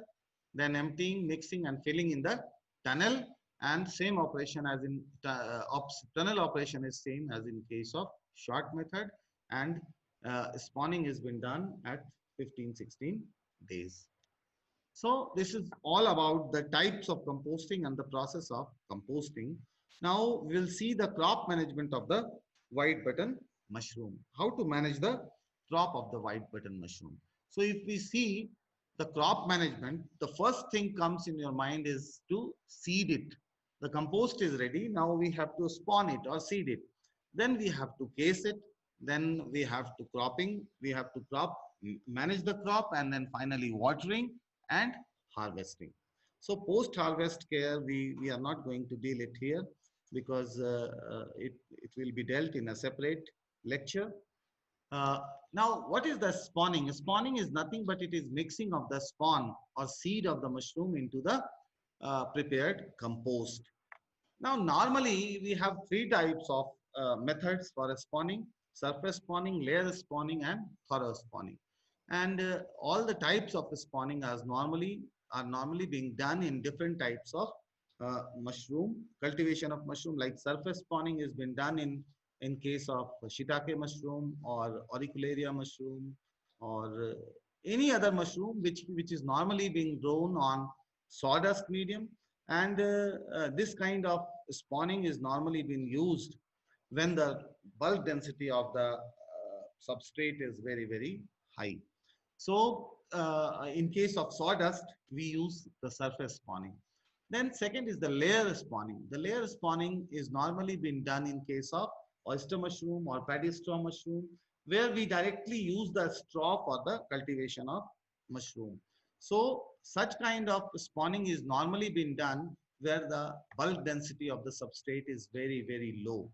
then emptying, mixing and filling in the tunnel. And same operation as in tunnel operation is same as in case of short method, and spawning has been done at 15-16 days. So this is all about the types of composting and the process of composting. Now we'll see the crop management of the white button mushroom. How to manage the crop of the white button mushroom. So if we see the crop management, the first thing comes in your mind is to seed it. The compost is ready. Now we have to spawn it or seed it. Then we have to case it. Then we have to cropping. We have to manage the crop, and then finally watering and harvesting. So post-harvest care, we are not going to deal it here, because it will be dealt in a separate lecture. Now, what is the spawning? Spawning is nothing but it is mixing of the spawn or seed of the mushroom into the prepared compost. Now, normally we have three types of methods for spawning: surface spawning, layer spawning, and thorough spawning. And all the types of spawning are normally being done in different types of mushroom cultivation of mushroom. Like surface spawning has been done in case of shiitake mushroom or auricularia mushroom, or any other mushroom which is normally being grown on sawdust medium. And this kind of spawning is normally being used when the bulk density of the substrate is very high. So in case of sawdust, we use the surface spawning. Then second is the layer spawning. The layer spawning is normally been done in case of oyster mushroom or paddy straw mushroom, where we directly use the straw for the cultivation of mushroom. So such kind of spawning is normally been done where the bulk density of the substrate is very, very low,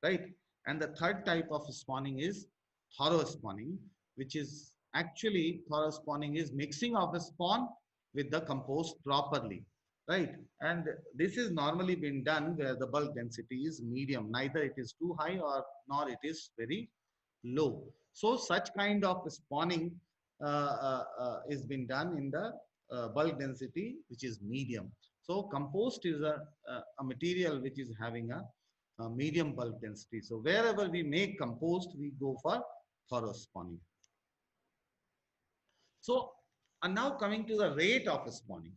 right? And the third type of spawning is thorough spawning, which is actually thorough spawning is mixing of a spawn with the compost properly, right? And this is normally been done where the bulk density is medium, neither it is too high or nor it is very low. So such kind of spawning is been done in the bulk density which is medium. So compost is a material which is having a medium bulk density. So wherever we make compost, we go for thorough spawning. So and now coming to the rate of spawning.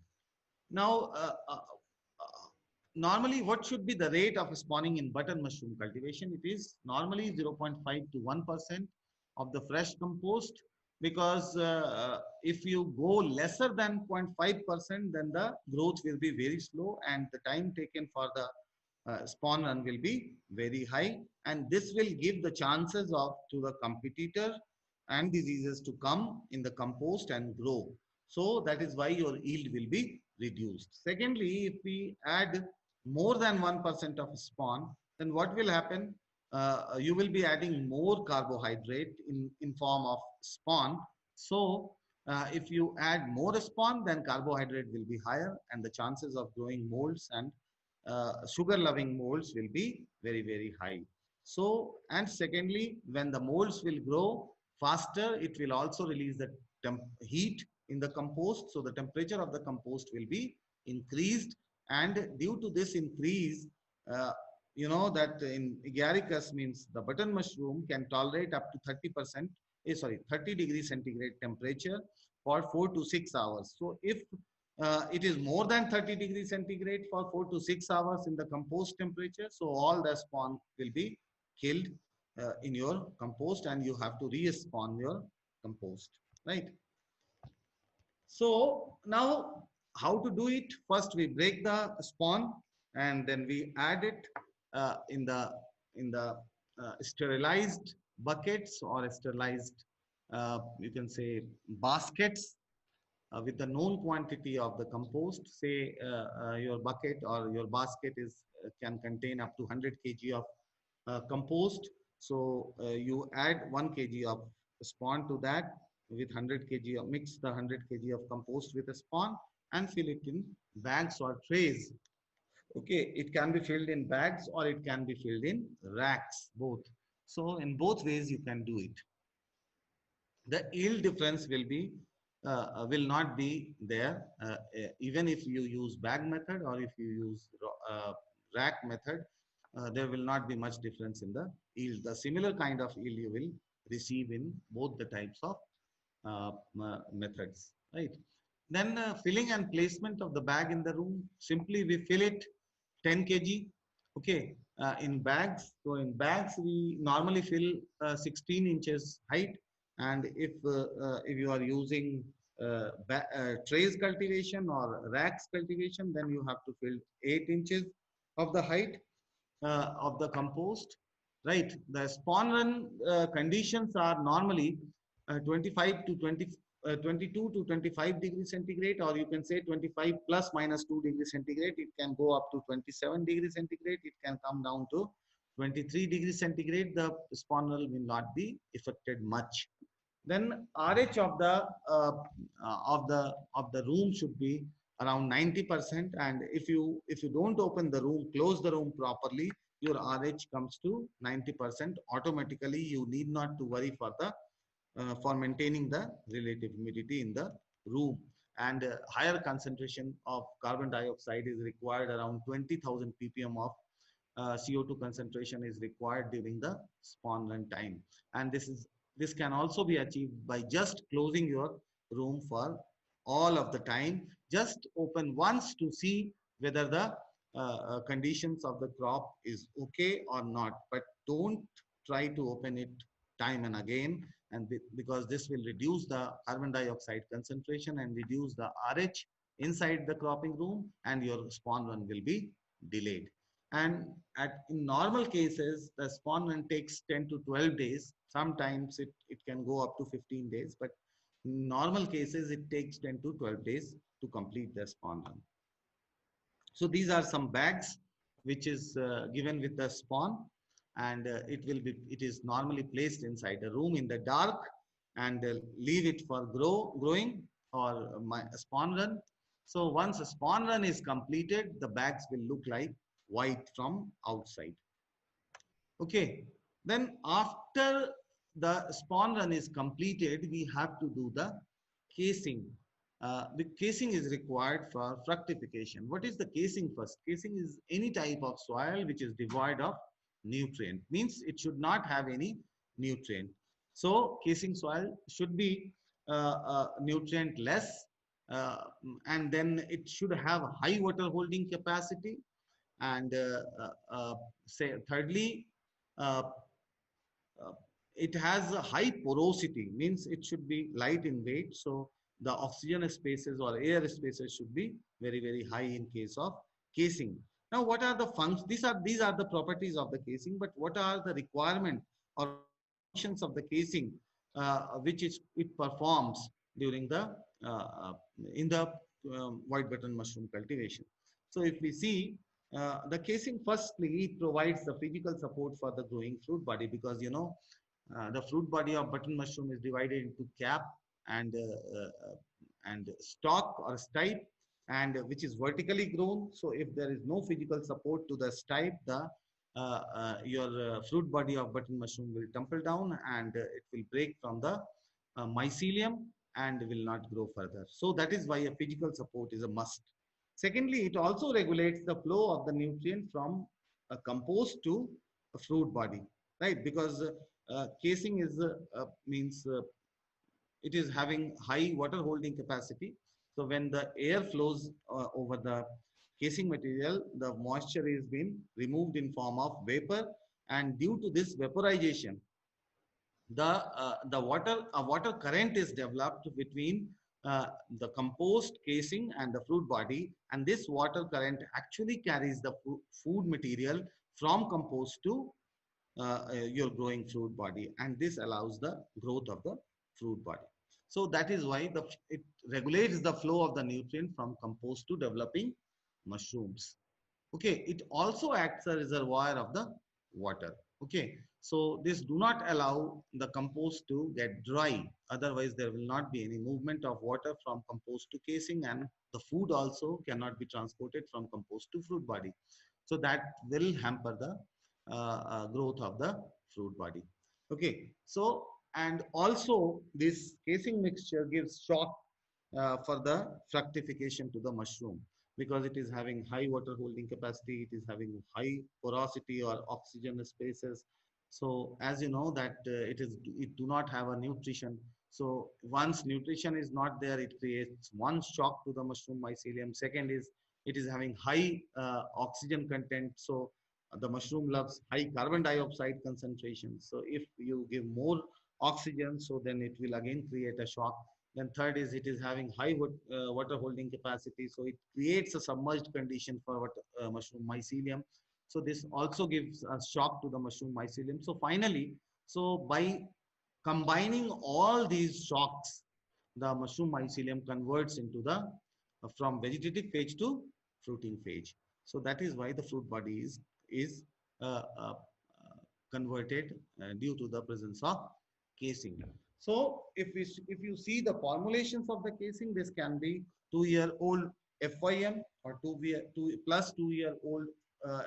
Now, normally what should be the rate of spawning in button mushroom cultivation? It is normally 0.5 to 1% of the fresh compost, because if you go lesser than 0.5%, then the growth will be very slow and the time taken for the spawn run will be very high, and this will give the chances of to the competitor and diseases to come in the compost and grow. So that is why your yield will be reduced. Secondly, if we add more than 1% of spawn, then what will happen? You will be adding more carbohydrate in form of spawn. So if you add more spawn, then carbohydrate will be higher and the chances of growing molds and sugar loving molds will be very, very high. So, and secondly, when the molds will grow faster, it will also release the heat in the compost. So the temperature of the compost will be increased, and due to this increase, uh, you know that in agaricus means the button mushroom can tolerate up to 30%, 30 degrees centigrade temperature for 4 to 6 hours. So if it is more than 30 degrees centigrade for 4 to 6 hours in the compost temperature, so all the spawn will be killed in your compost and you have to respawn your compost, right? So now how to do it? First we break the spawn and then we add it in the sterilized buckets or sterilized you can say baskets with the known quantity of the compost. Say your bucket or your basket is can contain up to 100 kg of compost. So you add 1 kg of spawn to that with 100 kg of mix the 100 kg of compost with a spawn and fill it in bags or trays. Okay, it can be filled in bags or it can be filled in racks, both. So in both ways you can do it. The yield difference will not be there even if you use bag method or if you use rack method. There will not be much difference in the yield. The similar kind of yield you will receive in both the types of methods, right? Then filling and placement of the bag in the room. Simply we fill it 10 kg, okay, in bags. So in bags we normally fill 16 inches height, and if you are using trays cultivation or racks cultivation, then you have to fill 8 inches of the height of the compost, right? The spawn run conditions are normally 25 to 20, 22 to 25 degrees centigrade, or you can say 25 plus minus 2 degrees centigrade. It can go up to 27 degrees centigrade. It can come down to 23 degrees centigrade. The spawn run will not be affected much. Then RH of the room should be around 90%, and if you don't open the room, close the room properly, your RH comes to 90% automatically. You need not to worry for maintaining the relative humidity in the room, and higher concentration of carbon dioxide is required. Around 20,000 ppm of CO2 concentration is required during the spawn run time, and this can also be achieved by just closing your room for all of the time. Just open once to see whether the conditions of the crop is okay or not, but don't try to open it time and again, and because this will reduce the carbon dioxide concentration and reduce the RH inside the cropping room, and your spawn run will be delayed. And in normal cases, the spawn run takes 10 to 12 days. Sometimes it can go up to 15 days, but in normal cases, it takes 10 to 12 days to complete the spawn run. So these are some bags which is given with the spawn, and it is normally placed inside a room in the dark, and leave it for growing or my spawn run. So once a spawn run is completed, the bags will look like white from outside. Okay, then after the spawn run is completed, we have to do the casing. The casing is required for fructification. What is the casing first? Casing is any type of soil which is devoid of nutrient. Means it should not have any nutrient. So casing soil should be nutrient less, uh, and then it should have a high water holding capacity, and say thirdly, uh, uh, it has a high porosity, means it should be light in weight, so the oxygen spaces or air spaces should be very high in case of casing. Now what are the functions? These are the properties of the casing, but what are the requirement or functions of the casing which it performs during the uh, uh, in the white button mushroom cultivation? So if we see, the casing firstly provides the physical support for the growing fruit body, because the fruit body of button mushroom is divided into cap and stalk or stipe, and which is vertically grown. So if there is no physical support to the stipe, the your fruit body of button mushroom will tumble down, and it will break from the mycelium and will not grow further. So that is why a physical support is a must. Secondly, it also regulates the flow of the nutrient from a compost to a fruit body, right? Because casing is means it is having high water holding capacity. So when the air flows over the casing material, the moisture is being removed in form of vapor, and due to this vaporization, the water current is developed between the compost casing and the fruit body, and this water current actually carries the food material from compost to your growing fruit body, and this allows the growth of the fruit body. So that is why it regulates the flow of the nutrient from compost to developing mushrooms. Okay, it also acts a reservoir of the water. Okay, so this do not allow the compost to get dry, otherwise there will not be any movement of water from compost to casing, and the food also cannot be transported from compost to fruit body. So that will hamper the growth of the fruit body. Okay, so and also this casing mixture gives shock for the fructification to the mushroom, because it is having high water holding capacity, it is having high porosity or oxygen spaces. So as you know that it do not have a nutrition. So once nutrition is not there, it creates one shock to the mushroom mycelium. Second is it is having high oxygen content. So the mushroom loves high carbon dioxide concentration. So if you give more oxygen, so then it will again create a shock. Then third is it is having high water holding capacity, so it creates a submerged condition for mushroom mycelium. So this also gives a shock to the mushroom mycelium. So finally, so by combining all these shocks, the mushroom mycelium converts into the from vegetative phase to fruiting phase. So that is why the fruit body is uh, uh, converted due to the presence of casing. So if you see the formulations of the casing, this can be 2-year-old FYM or 2+2-year-old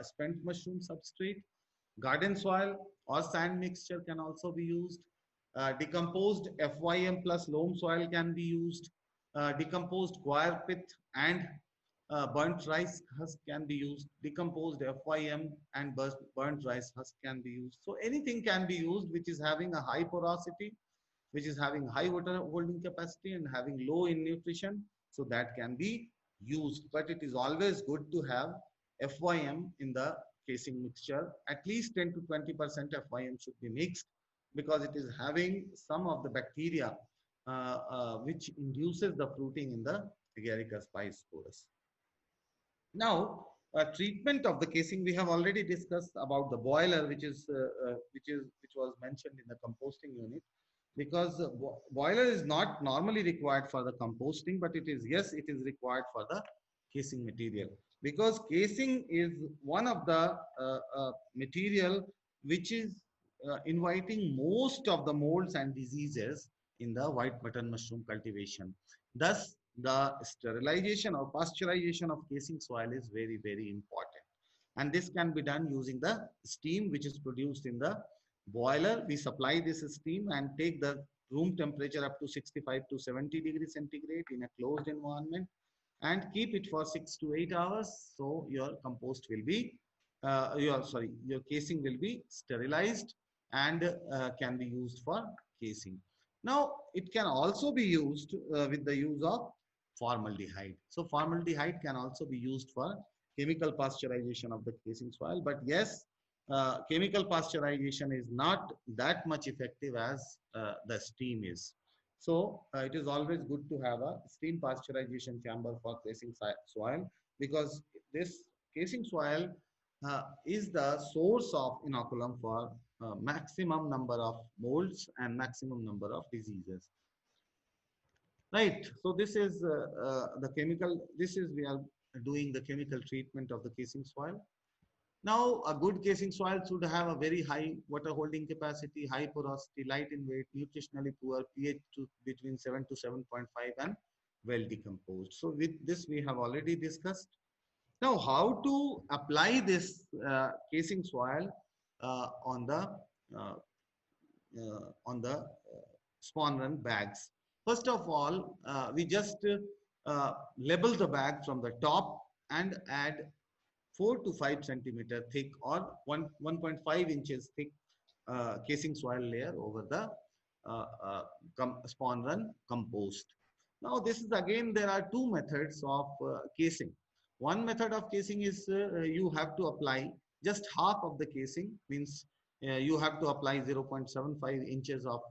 spent mushroom substrate. Garden soil or sand mixture can also be used. Decomposed FYM plus loam soil can be used. Decomposed coir pith and burnt rice husk can be used. Decomposed FYM and burnt rice husk can be used. So anything can be used which is having a high porosity, which is having high water holding capacity and having low in nutrition. So that can be used, but it is always good to have FYM in the casing mixture. At least 10 to 20% FYM should be mixed, because it is having some of the bacteria which induces the fruiting in the Agaricus spiceporus. Now, treatment of the casing, we have already discussed about the boiler, which was mentioned in the composting unit, because boiler is not normally required for the composting, but it is, yes, it is required for the casing material, because casing is one of the material which is inviting most of the molds and diseases in the white button mushroom cultivation. Thus, the sterilization or pasteurization of casing soil is very, very important. And this can be done using the steam which is produced in the boiler. We supply this steam and take the room temperature up to 65 to 70 degrees centigrade in a closed environment and keep it for 6 to 8 hours. So your compost will be, your casing will be sterilized and can be used for casing. Now, it can also be used with the use of formaldehyde. So formaldehyde can also be used for chemical pasteurization of the casing soil. But yes, chemical pasteurization is not that much effective as the steam is. So it is always good to have a steam pasteurization chamber for casing soil, because this casing soil is the source of inoculum for maximum number of molds and maximum number of diseases. Right. So this is the chemical. This is we are doing the chemical treatment of the casing soil. Now, a good casing soil should have a very high water holding capacity, high porosity, light in weight, nutritionally poor, pH between 7 to 7.5, and well decomposed. So with this, we have already discussed. Now, how to apply this casing soil uh, on the spawn run bags? First of all, we just label the bag from the top and add 4 to 5 centimeter thick or 1.5 inches thick casing soil layer over the spawn run compost. Now, this is again, there are two methods of casing. One method of casing is you have to apply just half of the casing, means you have to apply 0.75 inches of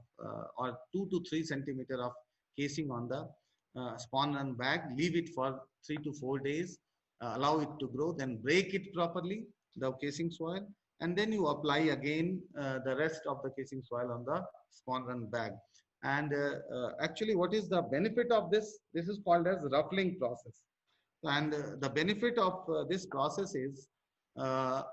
or 2 to 3 centimeter of casing on the spawn run bag, leave it for 3 to 4 days, allow it to grow, then break it properly, the casing soil, and then you apply again the rest of the casing soil on the spawn run bag. And actually, what is the benefit of this? This is called as ruffling process. And the benefit of this process is uh,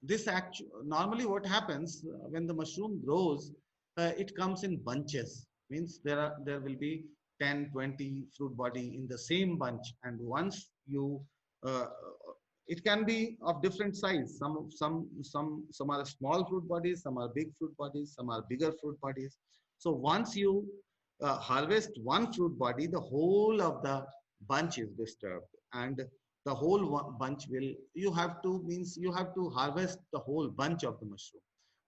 this actually, normally what happens when the mushroom grows, it comes in bunches, means there will be 10, 20 fruit body in the same bunch, and once you uh, it can be of different size. Some are small fruit bodies, some are big fruit bodies, some are bigger fruit bodies. So once you harvest one fruit body, the whole of the bunch is disturbed, and the whole bunch will, you have to, means you have to harvest the whole bunch of the mushroom.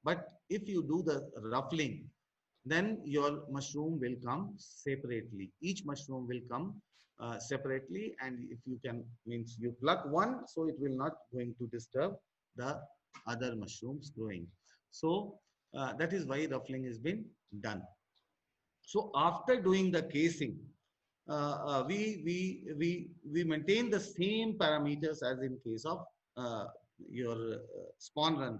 But if you do the ruffling, then your mushroom will come separately. Each mushroom will come separately, and if you can, means you pluck one, so it will not going to disturb the other mushrooms growing. So that is why ruffling has been done. So after doing the casing, we maintain the same parameters as in case of your spawn run,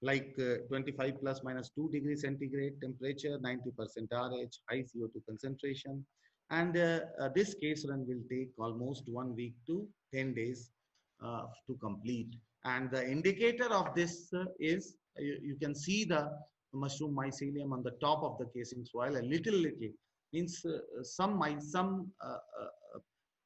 like 25 plus minus 2 degrees centigrade temperature, 90% RH, high CO2 concentration. And this case run will take almost 1 week to 10 days to complete. And the indicator of this is, you can see the mushroom mycelium on the top of the casing soil, a little, means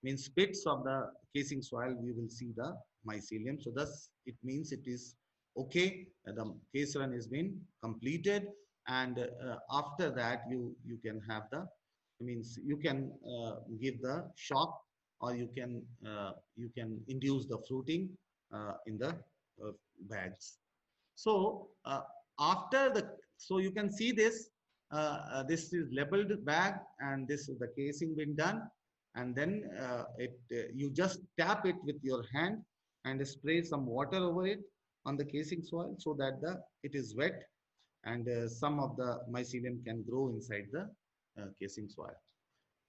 means bits of the casing soil, we will see the mycelium. So thus it means it is okay, the case run has been completed, and after that you can have the, means you can give the shock, or you can induce the fruiting in the bags. So after the, so you can see this, this is labeled bag, and this is the casing been done, and then you just tap it with your hand and spray some water over it on the casing soil, so that it is wet, and some of the mycelium can grow inside the casing soil.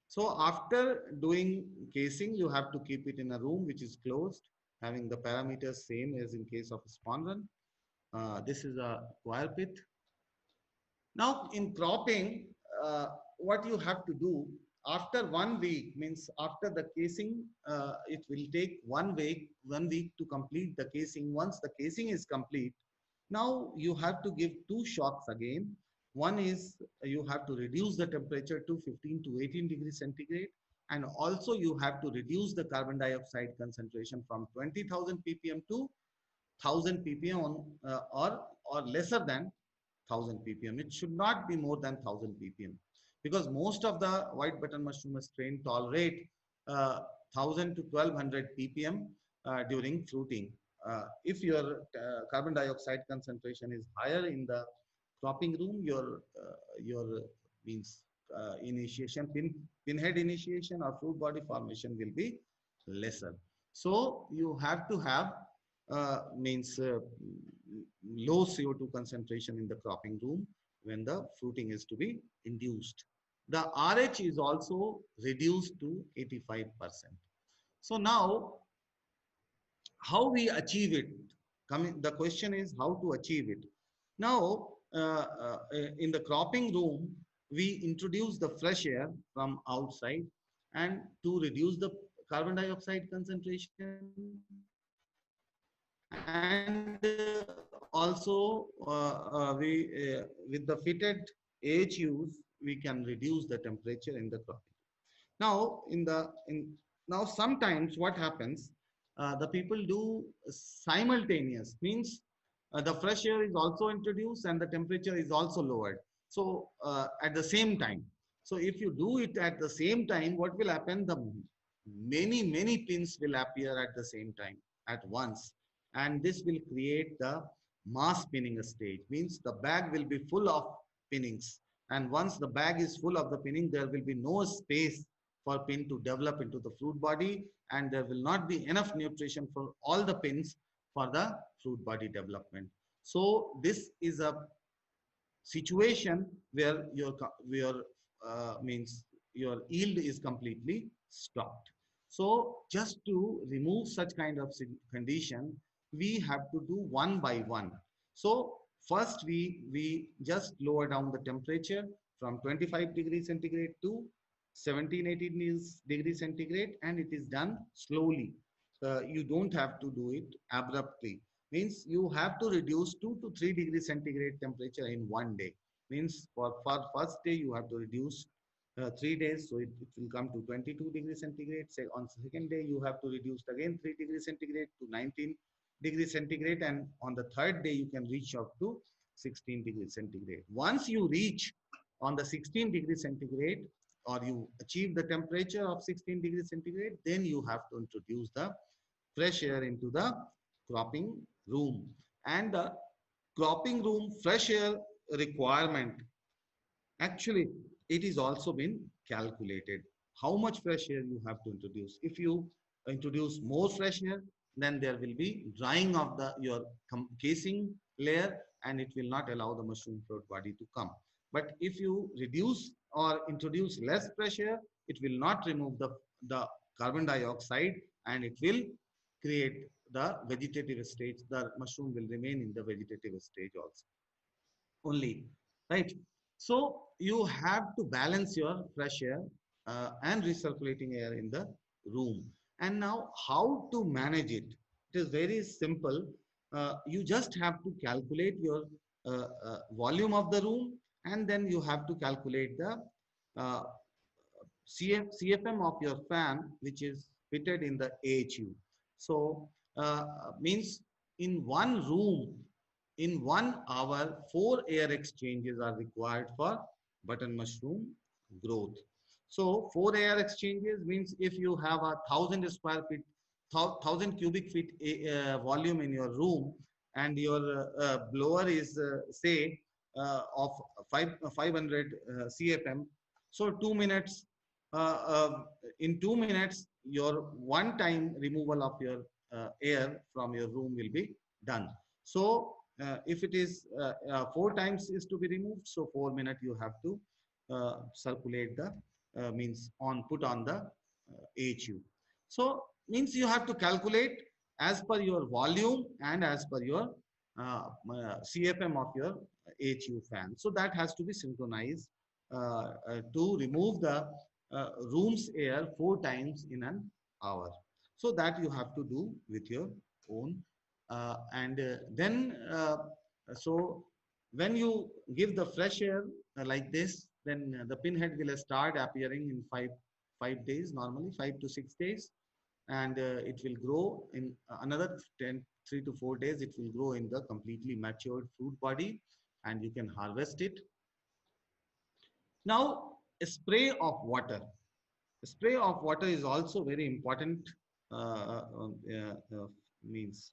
So after doing casing, you have to keep it in a room which is closed, having the parameters same as in case of a spawn run. This is a coir pit. Now in cropping, what you have to do, after 1 week, means after the casing, it will take 1 week to complete the casing. Once the casing is complete, now you have to give two shocks again. One is you have to reduce the temperature to 15 to 18 degrees centigrade, and also you have to reduce the carbon dioxide concentration from 20,000 ppm to 1,000 ppm on, or lesser than 1,000 ppm. It should not be more than 1,000 ppm, because most of the white button mushroom strain tolerate 1,000 to 1,200 ppm during fruiting. If your carbon dioxide concentration is higher in the cropping room, your means initiation, pinhead initiation or fruit body formation will be lesser. So you have to have means low CO2 concentration in the cropping room when the fruiting is to be induced. The RH is also reduced to 85%. So now, how we achieve it? The question is how to achieve it. Now, in the cropping room, we introduce the fresh air from outside, and to reduce the carbon dioxide concentration, and also with the fitted AHUs, we can reduce the temperature in the cropping. Now, now sometimes what happens, the people do simultaneous, means the fresh air is also introduced and the temperature is also lowered. So at the same time. So if you do it at the same time, what will happen? The many pins will appear at the same time at once, and this will create the mass pinning stage. Means the bag will be full of pinnings, and once the bag is full of the pinning, there will be no space for pin to develop into the fruit body, and there will not be enough nutrition for all the pins for the fruit body development. So this is a situation where your means your yield is completely stopped. So just to remove such kind of condition, we have to do one by one. So first we just lower down the temperature from 25 degrees centigrade to 17-18 degrees centigrade, and it is done slowly. You don't have to do it abruptly. Means you have to reduce 2 to 3 degrees centigrade temperature in one day. Means for first day you have to reduce 3 days, so it will come to 22 degrees centigrade. Say on second day you have to reduce again 3 degrees centigrade to 19 degrees centigrade, and on the third day you can reach up to 16 degrees centigrade. Once you reach on the 16 degrees centigrade, or you achieve the temperature of 16 degrees centigrade, then you have to introduce the fresh air into the cropping room. And the cropping room fresh air requirement, actually it is also been calculated how much fresh air you have to introduce. If you introduce more fresh air, then there will be drying of your casing layer, and it will not allow the mushroom fruit body to come. But if you reduce or introduce less fresh air, it will not remove the carbon dioxide, and it will create the vegetative stage. The mushroom will remain in the vegetative stage also only, right? So you have to balance your fresh air and recirculating air in the room. And now how to manage it? It is very simple. You just have to calculate your volume of the room, and then you have to calculate the uh, CFM of your fan, which is fitted in the AHU. So means in one room, in 1 hour, 4 air exchanges are required for button mushroom growth. So 4 air exchanges means if you have 1,000 square feet, 1,000 cubic feet volume in your room, and your blower is say of 500 CFM. So 2 minutes, in 2 minutes, your one time removal of your air from your room will be done. So if it is 4 times is to be removed, so 4 minutes you have to circulate the means put on the AHU. So means you have to calculate as per your volume and as per your CFM of your AHU fan. So that has to be synchronized to remove the room's air 4 times in an hour. So that you have to do with your own. And then, so when you give the fresh air like this, then the pinhead will start appearing in 5 days, normally 5 to 6 days, and it will grow in another 3 to 4 days. It will grow in the completely matured fruit body, and you can harvest it. Now, a spray of water. Spray of water is also very important. Uh, uh, uh, uh, Means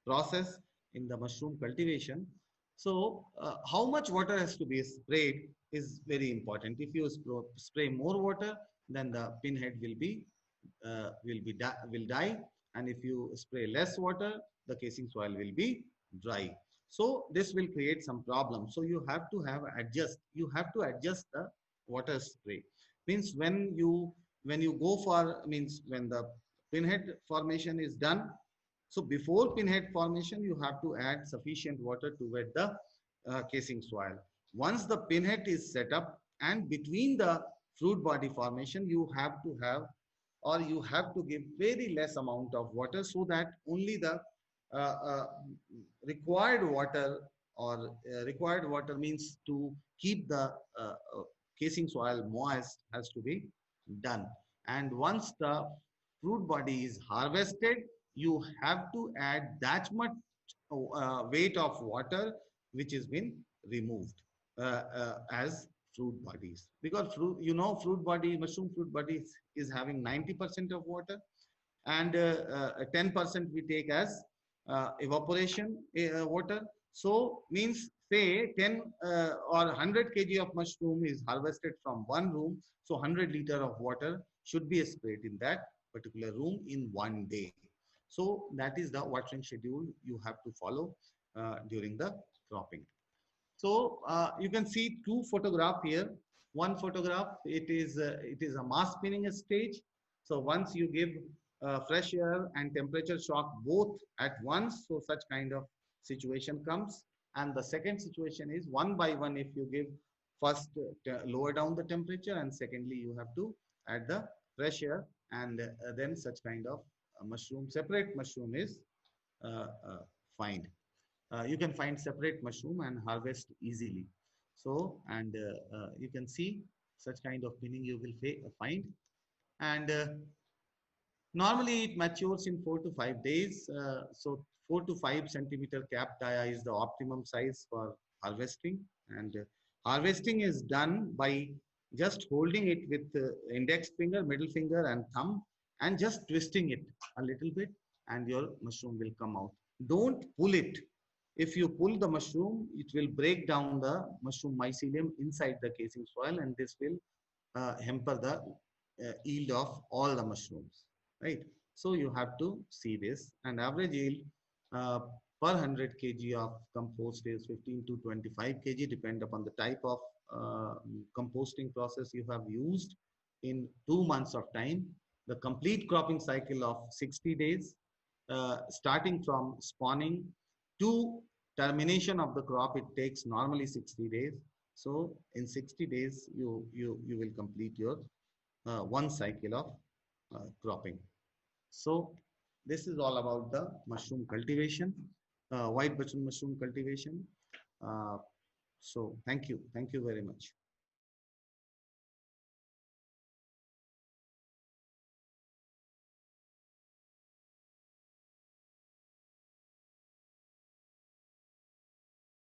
process in the mushroom cultivation. So, how much water has to be sprayed is very important. If you spray more water, then the pinhead will die, and if you spray less water, the casing soil will be dry. So this will create some problems. So you have to adjust. You have to adjust the water spray. Means when you go for, means when the pinhead formation is done, so before pinhead formation, you have to add sufficient water to wet the casing soil. Once the pinhead is set up, and between the fruit body formation, you have to give very less amount of water, so that only the uh, uh, required water, or required water means to keep the casing soil moist, has to be done. And once the fruit body is harvested, you have to add that much weight of water which has been removed as fruit bodies, because fruit body, mushroom fruit body is having 90% of water, and 10% we take as evaporation water. So means, say 10 or 100 kg of mushroom is harvested from one room, so 100 liter of water should be sprayed in that particular room in one day. So that is the watering schedule you have to follow during the cropping. So you can see two photograph here. One photograph, it is a mass spinning stage. So once you give fresh air and temperature shock both at once, so such kind of situation comes. And the second situation is one by one. If you give first, lower down the temperature, and secondly you have to add the fresh air, and then such kind of separate mushroom is find. You can find separate mushroom and harvest easily. So, and you can see such kind of pinning you will find. And normally it matures in 4 to 5 days. So 4 to 5 centimeter cap dia is the optimum size for harvesting. And harvesting is done by just holding it with index finger, middle finger and thumb, and just twisting it a little bit, and your mushroom will come out. Don't pull it. If you pull the mushroom, it will break down the mushroom mycelium inside the casing soil, and this will hamper the yield of all the mushrooms, right? So you have to see this, and average yield uh, per 100 kg of compost is 15 to 25 kg, depend upon the type of composting process you have used in 2 months of time. The complete cropping cycle of 60 days, starting from spawning to termination of the crop, it takes normally 60 days. So in 60 days, you will complete your one cycle of cropping. So this is all about the mushroom cultivation, white button mushroom cultivation. So thank you very much.